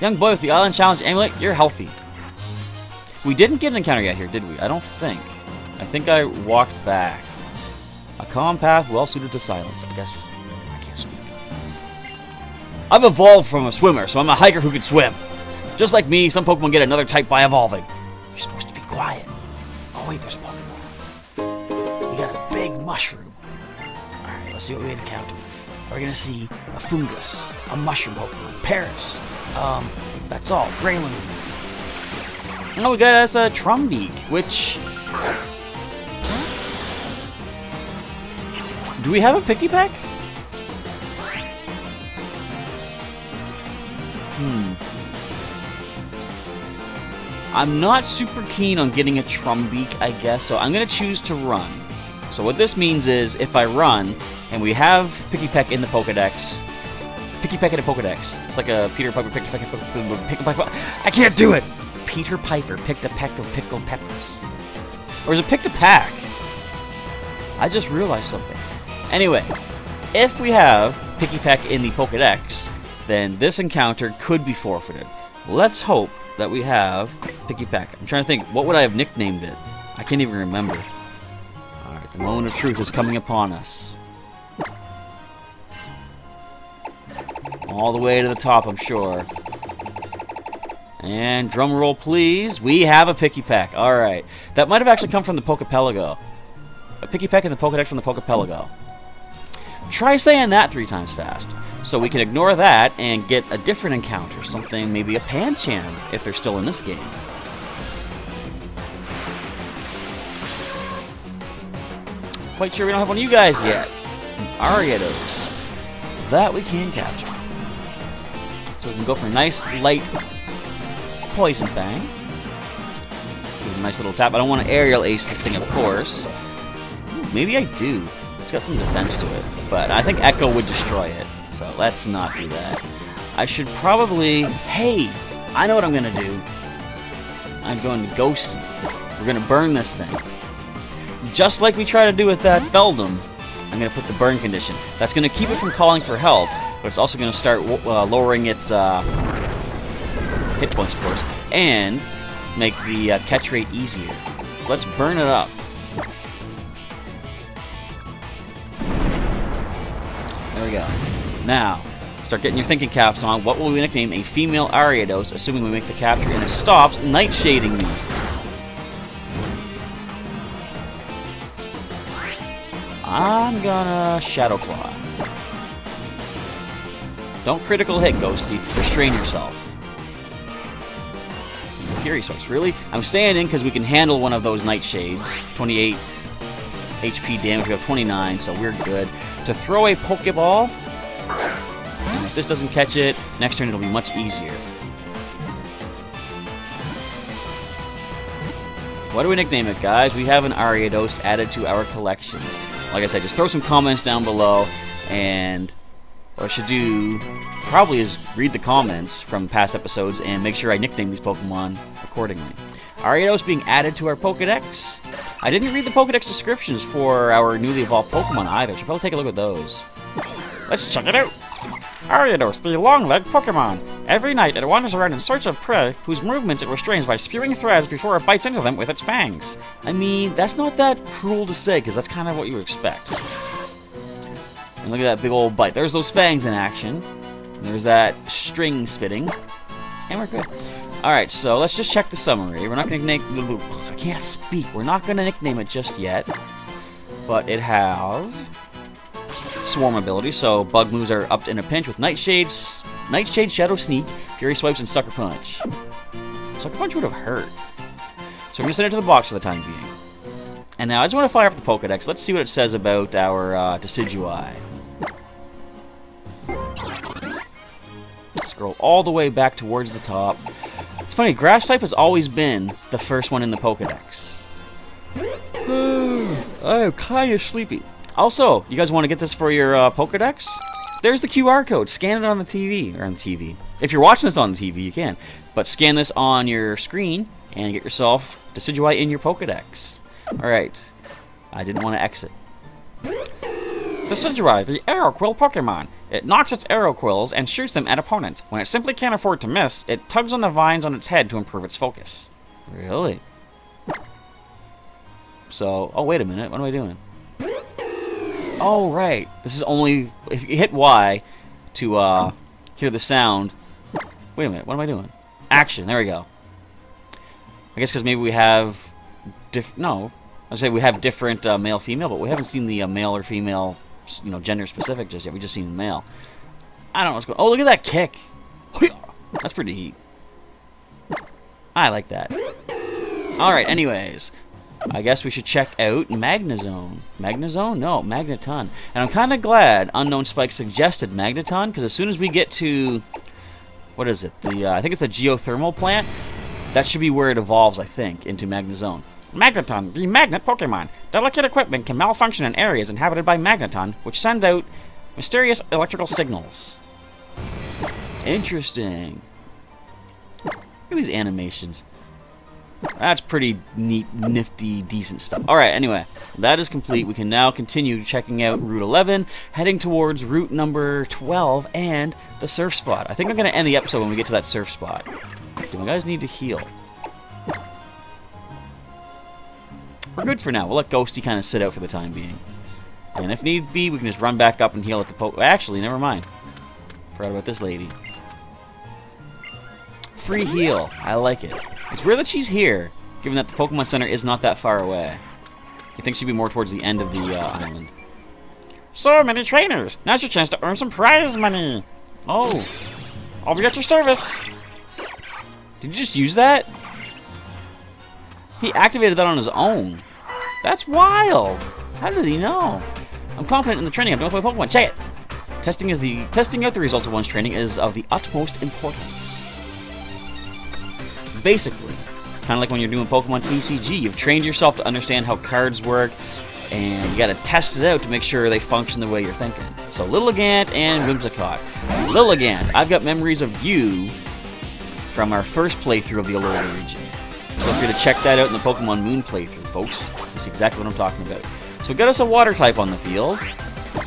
Young boy with the Island Challenge Amulet, you're healthy. We didn't get an encounter yet here, did we? I don't think. I think I walked back. A calm path well suited to silence. I guess I can't speak. I've evolved from a swimmer, so I'm a hiker who can swim. Just like me, some Pokemon get another type by evolving. You're supposed to be quiet. Oh wait, there's a Pokemon. We got a big mushroom. Alright, let's see what we encounter. We're gonna see a fungus, a mushroom Pokemon, Paris. That's all. Braylon. Oh, we got us a Trumbeak, which... Do we have a Picky Peck? I'm not super keen on getting a Trumbeak, I guess, so I'm going to choose to run. So what this means is, if I run, and we have Picky Peck in the Pokedex... Picky Peck in a Pokedex. It's like a Peter Piper picked a peck of... I can't do it! Peter Piper picked a peck of pickled peppers. Or is it picked a pack? I just realized something. Anyway, if we have Picky Peck in the Pokedex, then this encounter could be forfeited. Let's hope that we have Picky Peck. I'm trying to think, what would I have nicknamed it? I can't even remember. Alright, the moment of truth is coming upon us. All the way to the top, I'm sure. And drum roll, please. We have a Picky Peck. Alright. That might have actually come from the Pokepelago. A Picky Peck in the Pokedex from the Pokepelago. Try saying that 3 times fast. So we can ignore that and get a different encounter. Something, maybe a Pancham, if they're still in this game. Quite sure we don't have one of you guys yet. Ariados. That we can capture. So we can go for a nice, light Poison Fang. Give it a nice little tap. I don't want to aerial ace this thing, of course. Ooh, maybe I do. It's got some defense to it. But I think Echo would destroy it. So let's not do that. I should probably... Hey! I know what I'm going to do. I'm going to Ghost it. We're going to burn this thing. Just like we try to do with that Beldum, I'm going to put the burn condition. That's going to keep it from calling for help, but it's also going to start lowering its hit points, of course, and make the catch rate easier. So let's burn it up. There we go. Now, start getting your thinking caps on. What will we nickname a female Ariados, assuming we make the capture, and it stops nightshading me? I'm gonna Shadow Claw. Don't critical hit, Ghosty. Restrain yourself. Fury Source, really? I'm staying in because we can handle one of those Nightshades. 28 HP damage, we have 29, so we're good. To throw a Pokeball, and if this doesn't catch it, next turn it'll be much easier. What do we nickname it, guys? We have an Ariados added to our collection. Like I said, just throw some comments down below, and what I should do probably is read the comments from past episodes and make sure I nickname these Pokemon accordingly. Ariados being added to our Pokedex. I didn't read the Pokedex descriptions for our newly evolved Pokemon either. Should probably take a look at those. Let's check it out. Ariados, the long-legged Pokemon. Every night it wanders around in search of prey whose movements it restrains by spewing threads before it bites into them with its fangs. I mean, that's not that cruel to say, because that's kind of what you would expect. And look at that big old bite. There's those fangs in action. There's that string spitting. And we're good. Alright, so let's just check the summary. We're not going to make... I can't speak. We're not going to nickname it just yet. But it has Swarm ability, so bug moves are upped in a pinch with Nightshade, Shadow Sneak, Fury Swipes, and Sucker Punch. Sucker Punch would have hurt. So we're going to send it to the box for the time being. And now I just want to fire up the Pokedex. Let's see what it says about our Decidueye. Scroll all the way back towards the top. It's funny, Grass type has always been the first one in the Pokedex. I'm kind of sleepy. Also, you guys want to get this for your Pokedex? There's the QR code. Scan it on the TV. Or on the TV. If you're watching this on the TV, you can. But scan this on your screen and get yourself Decidueye in your Pokedex. Alright. I didn't want to exit. Decidueye, the Arrow Quill Pokemon. It knocks its arrow quills and shoots them at opponents. When it simply can't afford to miss, it tugs on the vines on its head to improve its focus. Really? So, oh wait a minute, what am I doing? Oh right, this is only, if you hit Y to hear the sound. Wait a minute, what am I doing? Action, there we go. I guess because maybe we have, I say we have different male-female, but we haven't seen the male or female, gender specific just yet. We just seen the male. I don't know what's going on. Oh, look at that kick. That's pretty neat. I like that. Alright, anyways. I guess we should check out Magnezone. Magnezone? No, Magneton. And I'm kind of glad Unknown Spike suggested Magneton, because as soon as we get to, what is it? I think it's the geothermal plant. That should be where it evolves, I think, into Magnezone. Magneton, the magnet Pokemon. Delicate equipment can malfunction in areas inhabited by Magneton, which send out mysterious electrical signals. Interesting. Look at these animations. That's pretty neat, nifty, decent stuff. Alright, anyway, that is complete. We can now continue checking out Route 11, heading towards route number 12 and the surf spot. I think I'm going to end the episode when we get to that surf spot. Do my guys need to heal? We're good for now. We'll let Ghosty kind of sit out for the time being. And if need be, we can just run back up and heal at the Actually, never mind. Forgot about this lady. Free heal. I like it. It's weird that she's here, given that the Pokemon Center is not that far away. You think she'd be more towards the end of the island. So many trainers! Now's your chance to earn some prize money! Oh. I'll be at your service! Did you just use that? He activated that on his own. That's wild! How did he know? I'm confident in the training I've done with my Pokemon. Check it! Testing out the results of one's training is of the utmost importance. Basically, kind of like when you're doing Pokemon TCG, you've trained yourself to understand how cards work, and you gotta test it out to make sure they function the way you're thinking. So Lilligant and Whimsicott. Lilligant, I've got memories of you from our first playthrough of the Alola region. Feel free to check that out in the Pokemon Moon playthrough, folks. That's exactly what I'm talking about. So we got us a water type on the field.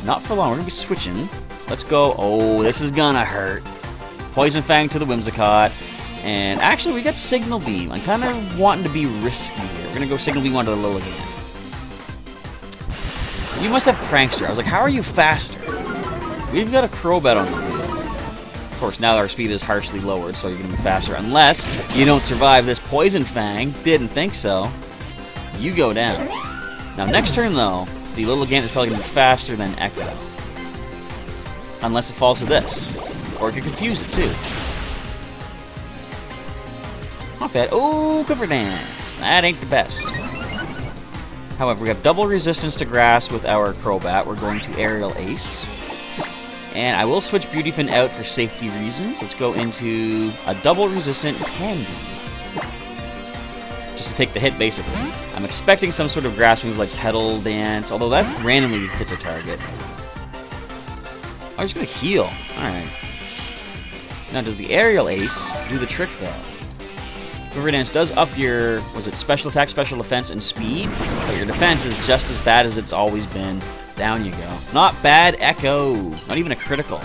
Not for long, we're gonna be switching. Let's go. Oh, this is gonna hurt. Poison Fang to the Whimsicott. And actually, we got Signal Beam. I'm kind of wanting to be risky here. We're going to go Signal Beam onto the Lilligant. You must have Prankster. I was like, how are you faster? We've got a Crobat on the field. Of course, now our speed is harshly lowered, so you're going to be faster. Unless you don't survive this Poison Fang. Didn't think so. You go down. Now, next turn, though, the Lilligant is probably going to be faster than Echo. Unless it falls to this. Or it could confuse it, too. Not bad. Oh, Quiver Dance. That ain't the best. However, we have double resistance to grass with our Crobat. We're going to Aerial Ace. And I will switch Beautyfin out for safety reasons. Let's go into a double resistant Candy. Just to take the hit, basically. I'm expecting some sort of grass move like Petal Dance, although that randomly hits a target. Oh, he's going to heal. Alright. Now, does the Aerial Ace do the trick, though? Quiver Dance does up your, was it special attack, special defense, and speed? But your defense is just as bad as it's always been. Down you go. Not bad, Echo. Not even a critical.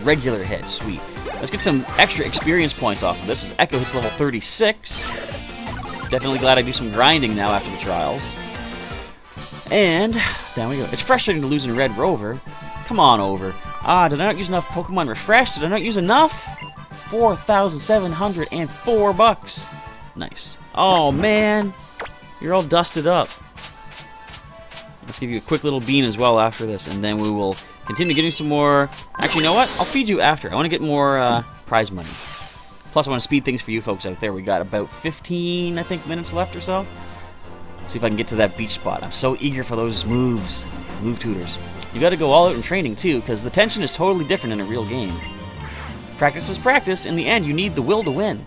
Regular hit. Sweet. Let's get some extra experience points off of this. As Echo hits level 36. Definitely glad I do some grinding now after the trials. And down we go. It's frustrating to lose in Red Rover. Come on over. Ah, did I not use enough Pokemon Refresh? Did I not use enough? 4,704 bucks. Nice. Oh, man. You're all dusted up. Let's give you a quick little bean as well after this, and then we will continue getting some more... Actually, you know what? I'll feed you after. I want to get more prize money. Plus, I want to speed things for you folks out there. We got about 15, I think, minutes left or so. See if I can get to that beach spot. I'm so eager for those moves. Move tutors. You got to go all out in training, too, because the tension is totally different in a real game. Practice is practice. In the end, you need the will to win.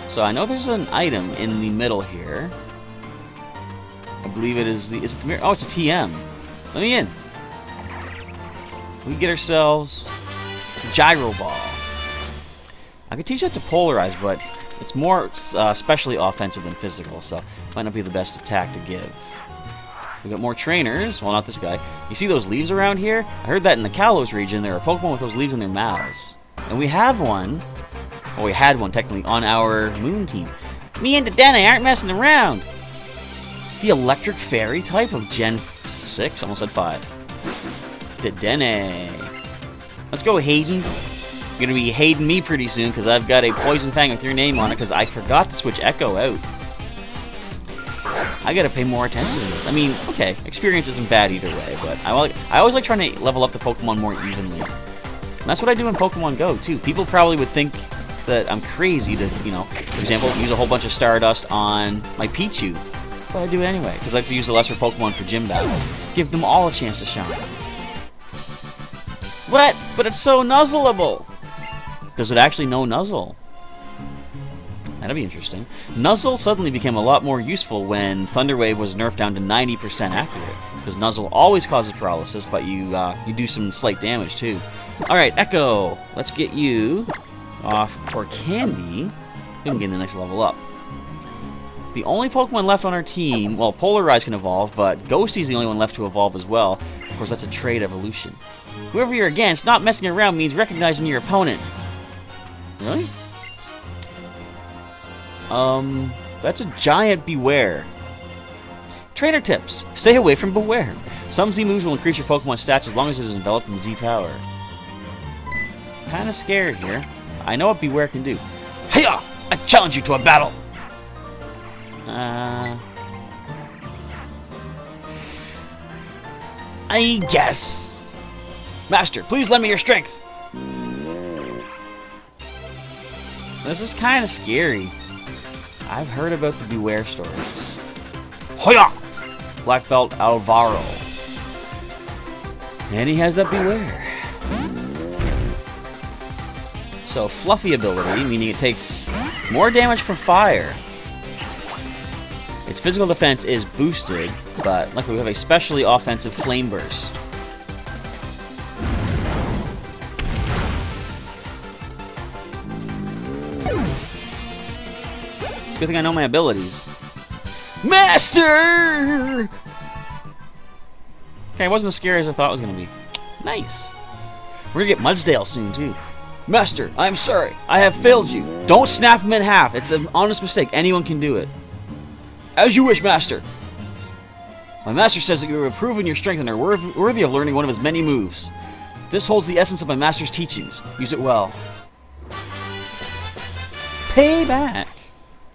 So I know there's an item in the middle here. I believe it is the... Is it the mirror? Oh, it's a TM. Let me in. We get ourselves a gyro ball. I could teach that to polarize, but it's more especially offensive than physical, so might not be the best attack to give. We got more trainers. Well, not this guy. You see those leaves around here? I heard that in the Kalos region there are Pokemon with those leaves in their mouths. And we have one. Well, we had one technically on our Moon team. Me and Dedenne aren't messing around. The electric fairy type of Gen 6, almost said 5. Dedenne. Let's go, Hayden. You're gonna be Hayden me pretty soon because I've got a Poison Fang with your name on it because I forgot to switch Echo out. I gotta pay more attention to this. I mean, okay, experience isn't bad either way, but I always like trying to level up the Pokemon more evenly. And that's what I do in Pokemon Go, too. People probably would think that I'm crazy to, you know, for example, use a whole bunch of Stardust on my Pichu. But I do it anyway, because I like to use the lesser Pokemon for gym battles. Give them all a chance to shine. What? But it's so nuzzleable! Does it actually know Nuzzle? That'd be interesting. Nuzzle suddenly became a lot more useful when Thunder Wave was nerfed down to 90% accurate. Because Nuzzle always causes paralysis, but you do some slight damage too. Alright, Echo. Let's get you off for Candy. You can get the next level up. The only Pokemon left on our team, well, Polarize can evolve, but Ghosty's the only one left to evolve as well. Of course, that's a trade evolution. Whoever you're against, not messing around means recognizing your opponent. Really? That's a giant Beware. Trainer tips. Stay away from Beware. Some Z moves will increase your Pokemon stats as long as it is enveloped in Z power. Kinda scared here. I know what Beware can do. Hiya! I challenge you to a battle! I guess. Master, please lend me your strength. This is kind of scary. I've heard about the Beware stories. Hoya! Black Belt Alvaro. And he has that Beware. So, Fluffy ability, meaning it takes more damage from fire. Its physical defense is boosted, but luckily we have a specially offensive Flame Burst. Good thing I know my abilities. Master! Okay, it wasn't as scary as I thought it was going to be. Nice. We're going to get Mudsdale soon, too. Master, I'm sorry. I have failed you. Don't snap him in half. It's an honest mistake. Anyone can do it. As you wish, Master. My master says that you have proven your strength and are worthy of learning one of his many moves. This holds the essence of my master's teachings. Use it well. Payback.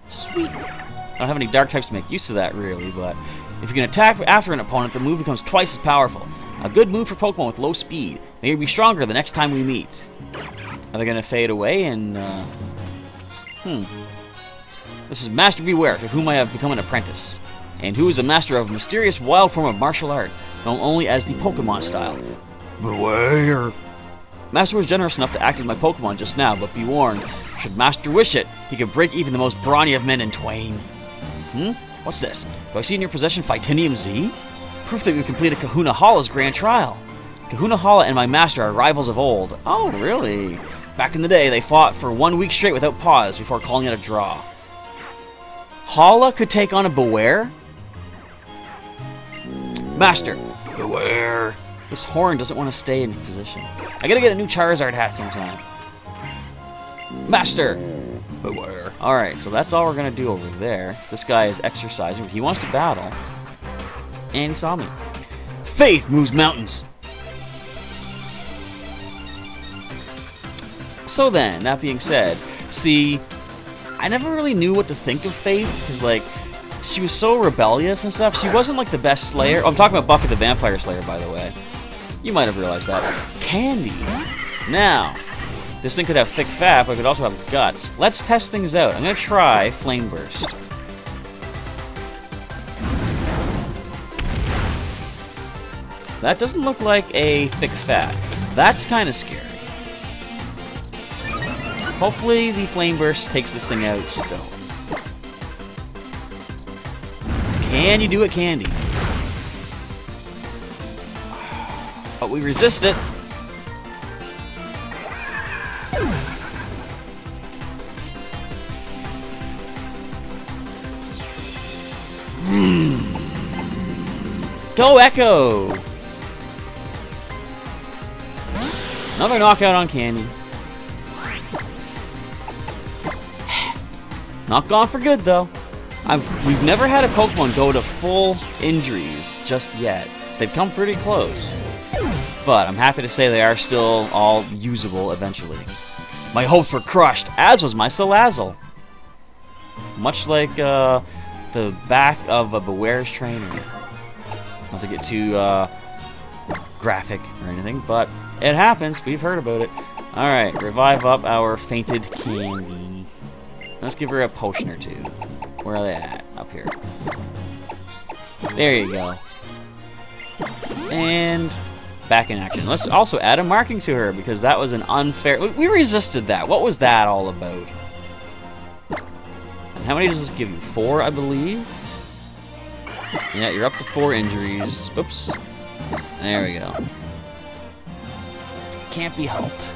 Sweet. I don't have any dark types to make use of that, really, but if you can attack after an opponent, the move becomes twice as powerful. A good move for Pokemon with low speed. They will be stronger the next time we meet. Are they going to fade away and, This is Master Beware, to whom I have become an apprentice, and who is a master of a mysterious wild form of martial art, known only as the Pokemon style. Beware! Master was generous enough to act as my Pokemon just now, but be warned, should Master wish it, he could break even the most brawny of men in twain. What's this? Do I see in your possession Phytinium Z? Proof that you completed Kahuna Hala's grand trial. Kahuna Hala and my master are rivals of old. Oh, really? Back in the day, they fought for 1 week straight without pause before calling it a draw. Hala could take on a Beware? Master, Beware. This horn doesn't want to stay in position. I gotta get a new Charizard hat sometime. Master, Beware. Alright, so that's all we're gonna do over there. This guy is exercising. He wants to battle. And he saw me. Faith moves mountains. So then, that being said, see, I never really knew what to think of Faith, because, like, she was so rebellious and stuff. She wasn't like the best Slayer. Oh, I'm talking about Buffy the Vampire Slayer, by the way. You might have realized that. Candy. Now, this thing could have thick fat, but it could also have guts. Let's test things out. I'm going to try Flame Burst. That doesn't look like a thick fat. That's kind of scary. Hopefully the Flame Burst takes this thing out still. Can you do it, Candy? But we resist it. Go Echo! Another knockout on Candy. Not gone for good, though. We've never had a Pokemon go to full injuries just yet. They've come pretty close. But I'm happy to say they are still all usable eventually. My hopes were crushed, as was my Salazzle. Much like the back of a Beware's trainer. Not to get too graphic or anything, but it happens. We've heard about it. Alright, revive up our fainted Candy. Let's give her a potion or two. Where are they at? Up here. There you go. And back in action. Let's also add a marking to her, because that was an unfair... We resisted that. What was that all about? And how many does this give you? 4, I believe? Yeah, you're up to 4 injuries. Oops. There we go. Can't be helped.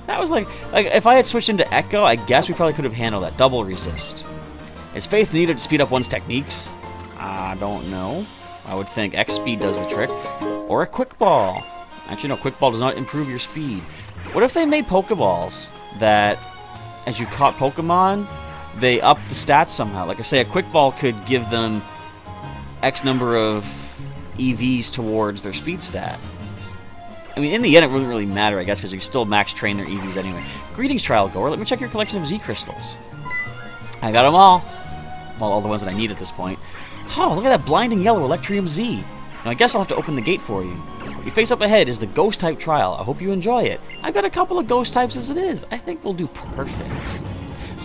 That was like if I had switched into Echo, I guess we probably could have handled that. Double resist. Is Faith needed to speed up one's techniques? I don't know. I would think X speed does the trick. Or a Quick Ball. Actually, no, Quick Ball does not improve your speed. What if they made Pokeballs that, as you caught Pokemon, they upped the stats somehow? Like I say, a Quick Ball could give them X number of EVs towards their speed stat. I mean, in the end, it wouldn't really matter, I guess, because you can still max train their EVs anyway. Greetings, Trial Goer. Let me check your collection of Z-Crystals. I got them all. Well, all the ones that I need at this point. Oh, look at that blinding yellow Electrium Z. Now, I guess I'll have to open the gate for you. What you face up ahead is the Ghost-type trial. I hope you enjoy it. I've got a couple of Ghost types as it is. I think we'll do perfect.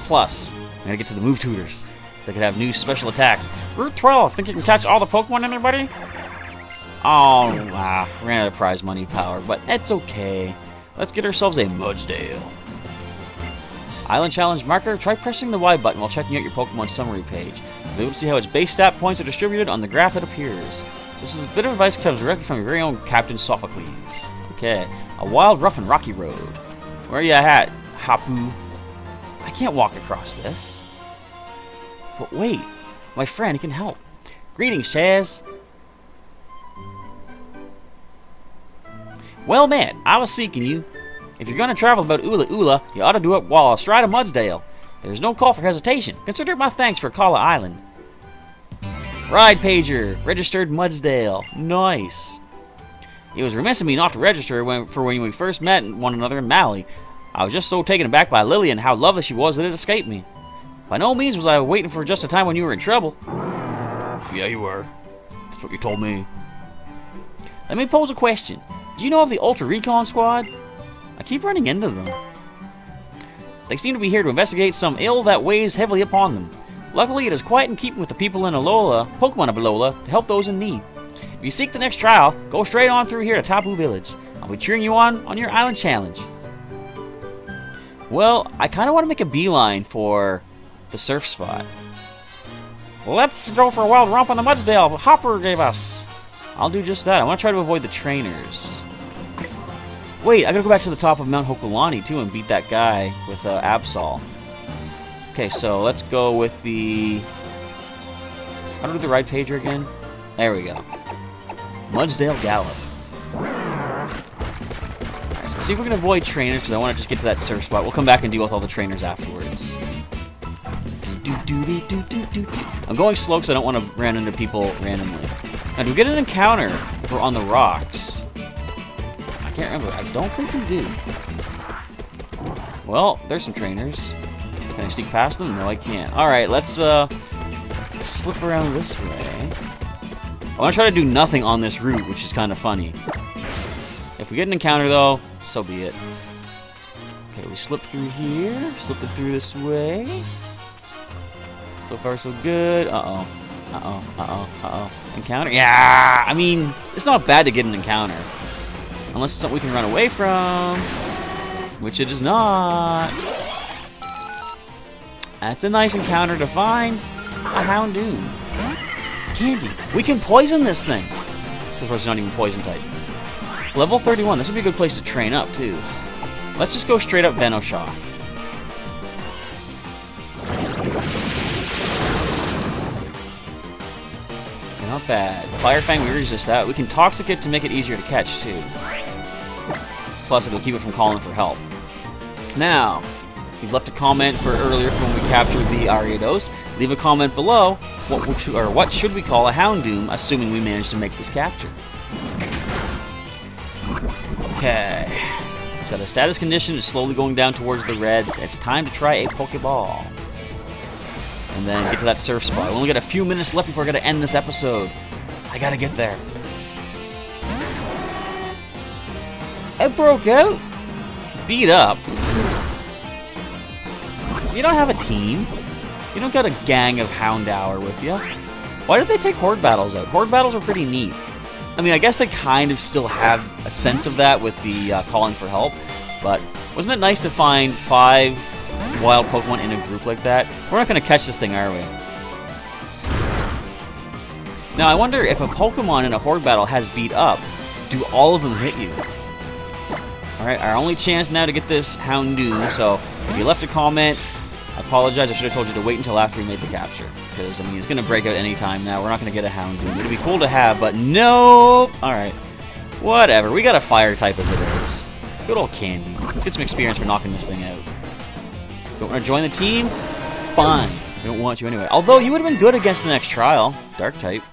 Plus, I gotta get to the Move Tutors. They could have new special attacks. Route 12, think you can catch all the Pokemon in there, buddy? Oh, we're gonna have prize money power, but it's okay. Let's get ourselves a Mudsdale. Island Challenge marker, try pressing the Y button while checking out your Pokemon summary page. You'll be able to see how its base stat points are distributed on the graph that appears. This is a bit of advice that comes directly from your very own Captain Sophocles. Okay, a wild, rough, and rocky road. Where are you at, Hapu? I can't walk across this. But wait, my friend can help. Greetings, Chaz. Well, man, I was seeking you. If you're going to travel about Ula'Ula, you ought to do it while astride of Mudsdale. There's no call for hesitation. Consider my thanks for Kala Island. Ride Pager, registered Mudsdale. Nice. It was remiss of me not to register when we first met one another in Mali. I was just so taken aback by Lily and how lovely she was that it escaped me. By no means was I waiting for just a time when you were in trouble. Yeah, you were. That's what you told me. Let me pose a question. Do you know of the Ultra Recon Squad? I keep running into them. They seem to be here to investigate some ill that weighs heavily upon them. Luckily, it is quite in keeping with the people in Alola, Pokemon of Alola, to help those in need. If you seek the next trial, go straight on through here to Tapu Village. I'll be cheering you on your island challenge. Well, I kind of want to make a beeline for the surf spot. Let's go for a wild romp on the Mudsdale Hopper gave us. I'll do just that. I want to try to avoid the trainers. Wait, I gotta go back to the top of Mount Hokulani too and beat that guy with Absol. Okay, so let's go with the... How do we do the ride pager again? There we go. Mudsdale Gallop. Alright, so let's see if we can avoid trainers, because I want to just get to that surf spot. We'll come back and deal with all the trainers afterwards. I'm going slow because I don't want to run into people randomly. Now, do we get an encounter if we're on the rocks? I can't remember. I don't think we do. Well, there's some trainers. Can I sneak past them? No, I can't. Alright, let's slip around this way. I want to try to do nothing on this route, which is kind of funny. If we get an encounter, though, so be it. Okay, we slip through here. Slipping through this way. So far, so good. Uh-oh. Uh-oh. Uh-oh. Uh-oh. Encounter? Yeah! I mean, it's not bad to get an encounter. Unless it's something we can run away from. Which it is not. That's a nice encounter to find. A Houndoom. Candy. We can poison this thing. Of course, it's not even poison type. Level 31. This would be a good place to train up, too. Let's just go straight up Venoshock. Not bad. Fire Fang, we resist that. We can Toxic it to make it easier to catch, too. Plus, it'll keep it from calling for help. Now, you've left a comment for earlier from when we captured the Ariados. Leave a comment below. What should we call a Houndoom, assuming we manage to make this capture? Okay. So the status condition is slowly going down towards the red. It's time to try a Pokeball. And then get to that surf spot. We only got a few minutes left before I gotta end this episode. I gotta get there. It broke out. Beat up. You don't have a team. You don't got a gang of Houndour with you. Why did they take Horde Battles out? Horde Battles are pretty neat. I mean, I guess they kind of still have a sense of that with the calling for help. But wasn't it nice to find 5 wild Pokemon in a group like that? We're not going to catch this thing, are we? Now, I wonder if a Pokemon in a Horde Battle has beat up, do all of them hit you? Alright, our only chance now to get this Houndoom, so if you left a comment, I apologize, I should have told you to wait until after we made the capture. Because, I mean, it's going to break out any time now. We're not going to get a Houndoom. It'd be cool to have, but nope! Alright. Whatever. We got a fire type as it is. Good old Candy. Let's get some experience for knocking this thing out. Don't want to join the team? Fine. We don't want you anyway. Although, you would have been good against the next trial. Dark type.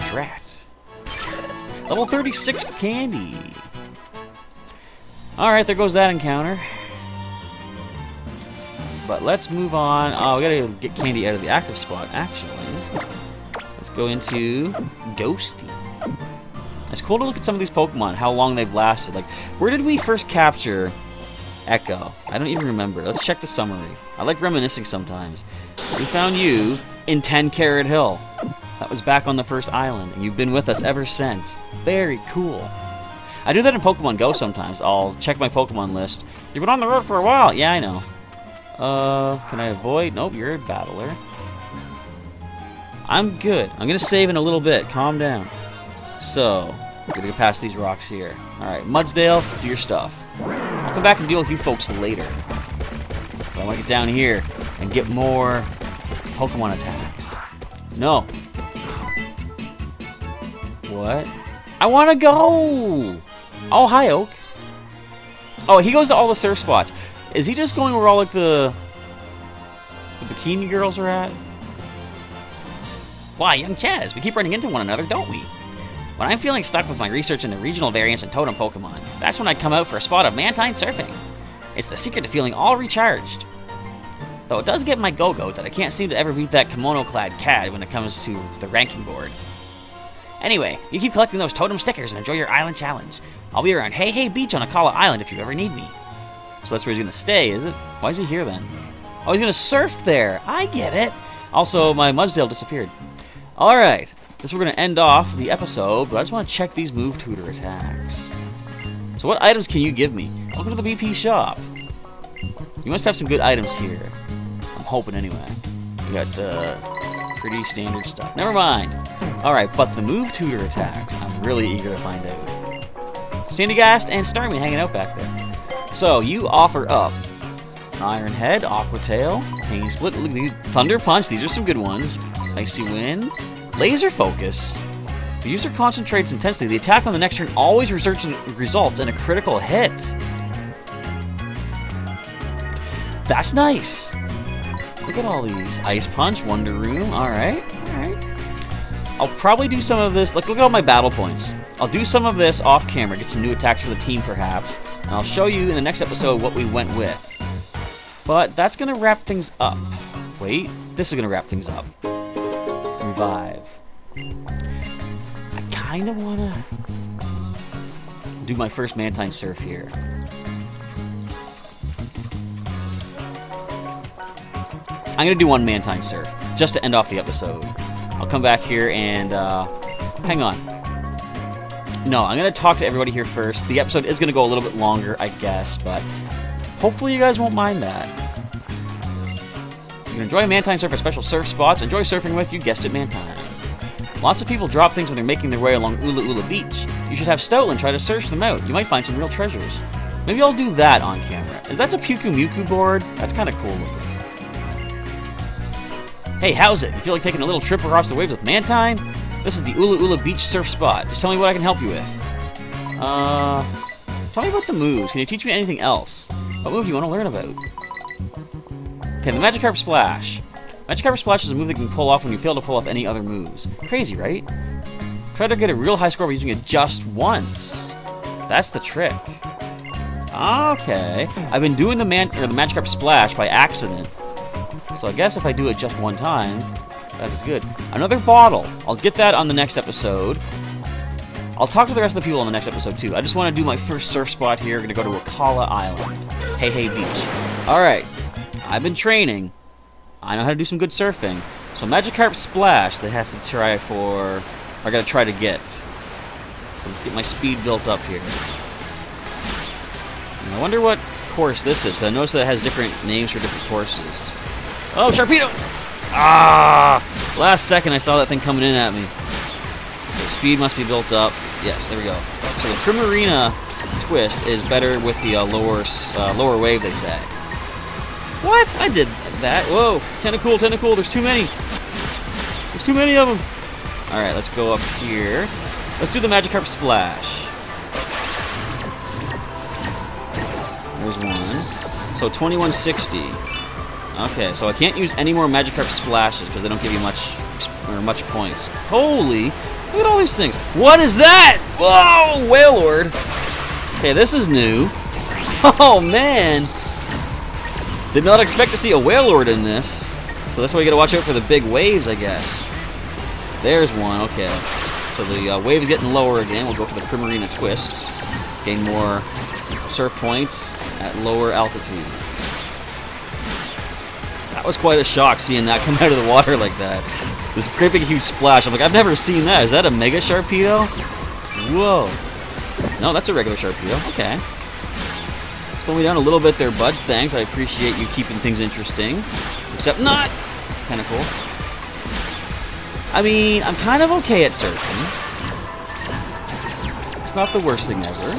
Drat. Level 36 for Candy. Alright, there goes that encounter. But let's move on. Oh, we gotta get Candy out of the active spot, actually. Let's go into Ghosty. It's cool to look at some of these Pokemon, how long they've lasted. Like, where did we first capture Echo? I don't even remember. Let's check the summary. I like reminiscing sometimes. We found you in 10 Carrot Hill. That was back on the first island, and you've been with us ever since. Very cool. I do that in Pokemon Go sometimes. I'll check my Pokemon list. You've been on the road for a while. Yeah, I know. Can I avoid? Nope, you're a battler. I'm good. I'm gonna save in a little bit. Calm down. So, I'm gonna go past these rocks here. Alright, Mudsdale, do your stuff. I'll come back and deal with you folks later. But I want to get down here and get more Pokemon attacks. No. What? I want to go! Oh, hi, Oak. Oh, he goes to all the surf spots. Is he just going where all, like, the bikini girls are at? Why, young Chaz, we keep running into one another, don't we? When I'm feeling stuck with my research into regional variants and totem Pokemon, that's when I come out for a spot of Mantine surfing. It's the secret to feeling all recharged. Though it does get my go-go that I can't seem to ever beat that kimono-clad Cad when it comes to the ranking board. Anyway, you keep collecting those totem stickers and enjoy your island challenge. I'll be around Hey Hey Beach on Akala Island if you ever need me. So that's where he's going to stay, is it? Why is he here then? Oh, he's going to surf there. I get it. Also, my Mudsdale disappeared. Alright. This is where we're going to end off the episode, but I just want to check these move tutor attacks. So what items can you give me? Welcome to the BP shop. You must have some good items here. I'm hoping anyway. We got pretty standard stuff. Never mind. Alright, but the move tutor attacks, I'm really eager to find out. Sandygast and Starmie hanging out back there. So, you offer up Iron Head, Aqua Tail, Pain Split, Thunder Punch, these are some good ones. Icy Wind, Laser Focus. The user concentrates intensely. The attack on the next turn always results in a critical hit. That's nice. Look at all these. Ice Punch, Wonder Room, alright, alright. I'll probably do some of this. Look at all my battle points. I'll do some of this off camera, get some new attacks for the team perhaps, and I'll show you in the next episode what we went with. But that's going to wrap things up. Wait, this is going to wrap things up. survive. I kind of want to do my first Mantine Surf here. I'm going to do one Mantine Surf, just to end off the episode. I'll come back here and, hang on. No, I'm going to talk to everybody here first. The episode is going to go a little bit longer, I guess, but hopefully you guys won't mind that. You can enjoy Mantine Surf at special surf spots. Enjoy surfing with, you guessed it, Mantine. Lots of people drop things when they're making their way along Ula'Ula Beach. You should have Stoutland try to search them out. You might find some real treasures. Maybe I'll do that on camera. That's a Puku board. That's kind of cool looking. Hey, how's it? You feel like taking a little trip across the waves with Mantine? This is the Ula'Ula Beach surf spot. Just tell me what I can help you with. Tell me about the moves. Can you teach me anything else? What move do you want to learn about? Okay, the Magikarp Splash. Magikarp Splash is a move that you can pull off when you fail to pull off any other moves. Crazy, right? Try to get a real high score by using it just once. That's the trick. Okay. I've been doing the Magikarp Splash by accident. So I guess if I do it just one time, that is good. Another bottle. I'll get that on the next episode. I'll talk to the rest of the people on the next episode too. I just want to do my first surf spot here. I'm going to go to Alola Island. Hey Beach. Alright. I've been training. I know how to do some good surfing. So Magikarp Splash they have to try for... I gotta try to get. So let's get my speed built up here. And I wonder what course this is, because I noticed that it has different names for different courses. Oh, Sharpedo! Ah! Last second I saw that thing coming in at me. Okay, speed must be built up. Yes, there we go. So the Primarina twist is better with the lower wave, they say. What? I did that. Whoa! Tentacool, there's too many. There's too many of them. Alright, let's go up here. Let's do the Magikarp Splash. There's one. So 2160. Okay, so I can't use any more Magikarp Splashes because they don't give you much points. Holy! Look at all these things. What is that? Whoa! Wailord. Okay, this is new. Oh, man! Did not expect to see a Wailord in this. So that's why you gotta watch out for the big waves, I guess. There's one, okay. So the wave is getting lower again. We'll go for the Primarina twists. Gain more surf points at lower altitudes. That was quite a shock seeing that come out of the water like that. This great big huge splash. I'm like, I've never seen that. Is that a Mega Sharpedo? Whoa. No, that's a regular Sharpedo. Okay. Slow me down a little bit there, bud. Thanks. I appreciate you keeping things interesting. Except not Tentacle. I mean, I'm kind of okay at surfing. It's not the worst thing ever.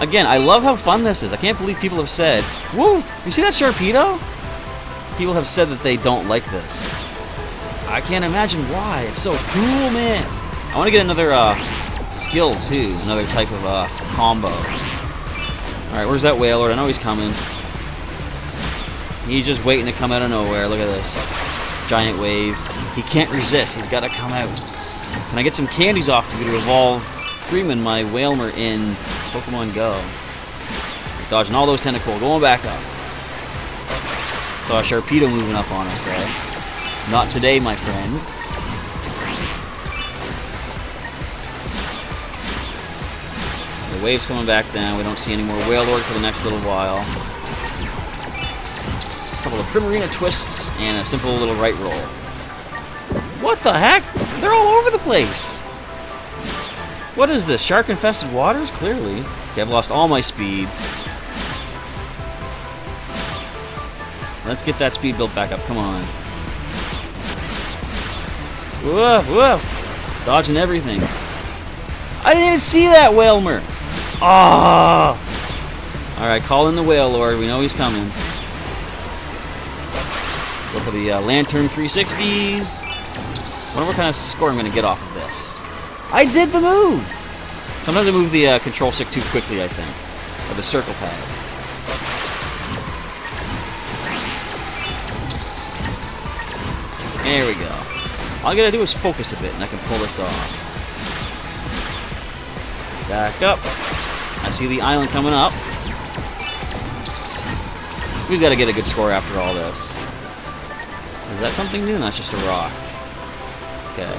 Again, I love how fun this is. I can't believe people have said, whoa, you see that Sharpedo? People have said that they don't like this. I can't imagine why. It's so cool, man. I want to get another skill, too. Another type of combo. Alright, where's that Wailord? I know he's coming. He's just waiting to come out of nowhere. Look at this. Giant wave. He can't resist. He's got to come out. Can I get some candies off of you to evolve Freeman, my Wailmer, in Pokemon Go? Dodging all those tentacles. Going back up. Saw a Sharpedo moving up on us there. Not today, my friend. The wave's coming back down. We don't see any more Wailord for the next little while. A couple of Primarina twists and a simple little right roll. What the heck? They're all over the place. What is this? Shark-infested waters? Clearly. Okay, I've lost all my speed. Let's get that speed built back up. Come on. Whoa, whoa. Dodging everything. I didn't even see that Wailmer. Ah! Oh. Alright, call in the Wailord. We know he's coming. Go for the Lantern 360s. I wonder what kind of score I'm going to get off of this. I did the move! Sometimes I move the control stick too quickly, I think. Or the circle pad. There we go. All I gotta do is focus a bit and I can pull this off. Back up. I see the island coming up. We've got to get a good score after all this. Is that something new? That's just a rock. Okay.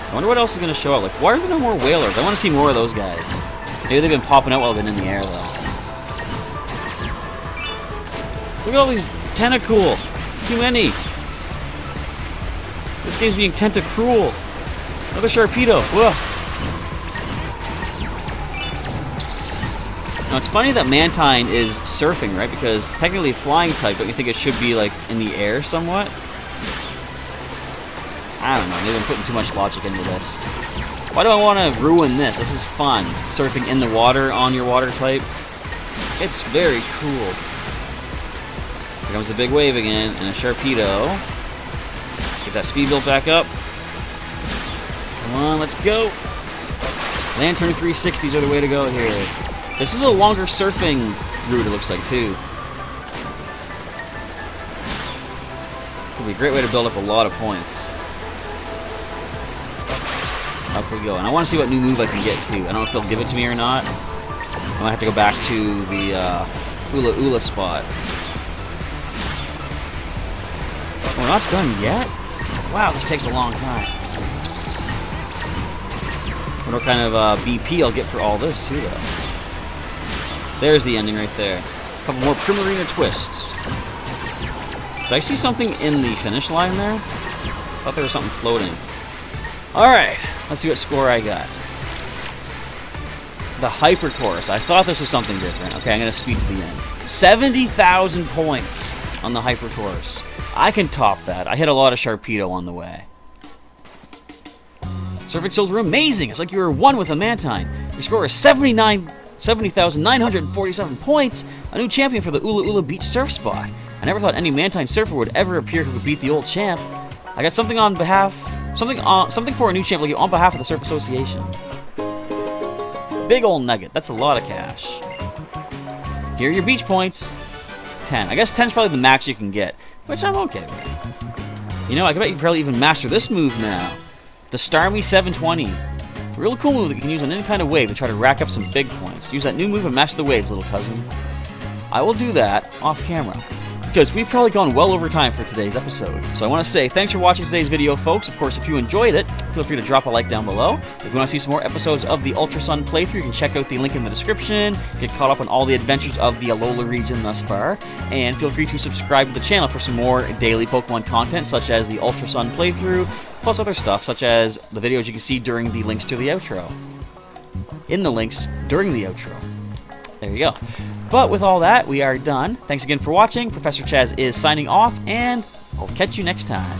I wonder what else is going to show up. Like, why are there no more whalers? I want to see more of those guys. Maybe they've been popping out while they've been in the air, though. Look at all these Tentacool. Too many. This game's being Tentacruel. Another Sharpedo. Ugh. Now, it's funny that Mantine is surfing, right? Because technically flying type, don't you think it should be, like, in the air somewhat? I don't know. Maybe I'm putting too much logic into this. Why do I want to ruin this? This is fun. Surfing in the water on your water type. It's very cool. Here comes a big wave again, and a Sharpedo. Get that speed built back up. Come on, let's go. Lantern 360s are the way to go here. This is a longer surfing route, it looks like, too. Could be a great way to build up a lot of points. Up we go. And I want to see what new move I can get, too. I don't know if they'll give it to me or not. I might have to go back to the Ula'Ula spot. We're not done yet? Wow, this takes a long time. I wonder what kind of BP I'll get for all this, too, though. There's the ending right there. A couple more Primarina twists. Did I see something in the finish line there? I thought there was something floating. Alright, let's see what score I got. The Hyper Course. I thought this was something different. Okay, I'm going to speed to the end. 70,000 points on the Hyper Course. I can top that. I hit a lot of Sharpedo on the way. Surfing skills were amazing. It's like you were one with a Mantine. Your score is 70,947 points. A new champion for the Ula'Ula Beach Surf Spot. I never thought any Mantine surfer would ever appear who could beat the old champ. I got something on behalf, something for a new champ like you on behalf of the Surf Association. Big old nugget. That's a lot of cash. Here are your beach points. 10. I guess 10 is probably the max you can get, which I'm okay with. You know, I bet you can probably even master this move now. The Starmie 720. Real cool move that you can use on any kind of wave to try to rack up some big points. Use that new move and master the waves, little cousin. I will do that off camera, because we've probably gone well over time for today's episode. So I want to say thanks for watching today's video, folks. Of course, if you enjoyed it, feel free to drop a like down below. If you want to see some more episodes of the Ultra Sun playthrough, you can check out the link in the description. Get caught up on all the adventures of the Alola region thus far. And feel free to subscribe to the channel for some more daily Pokemon content, such as the Ultra Sun playthrough, plus other stuff, such as the videos you can see during the links to the outro. In the links during the outro. There you go. But with all that, we are done. Thanks again for watching. Professor Chaz is signing off, and I'll catch you next time.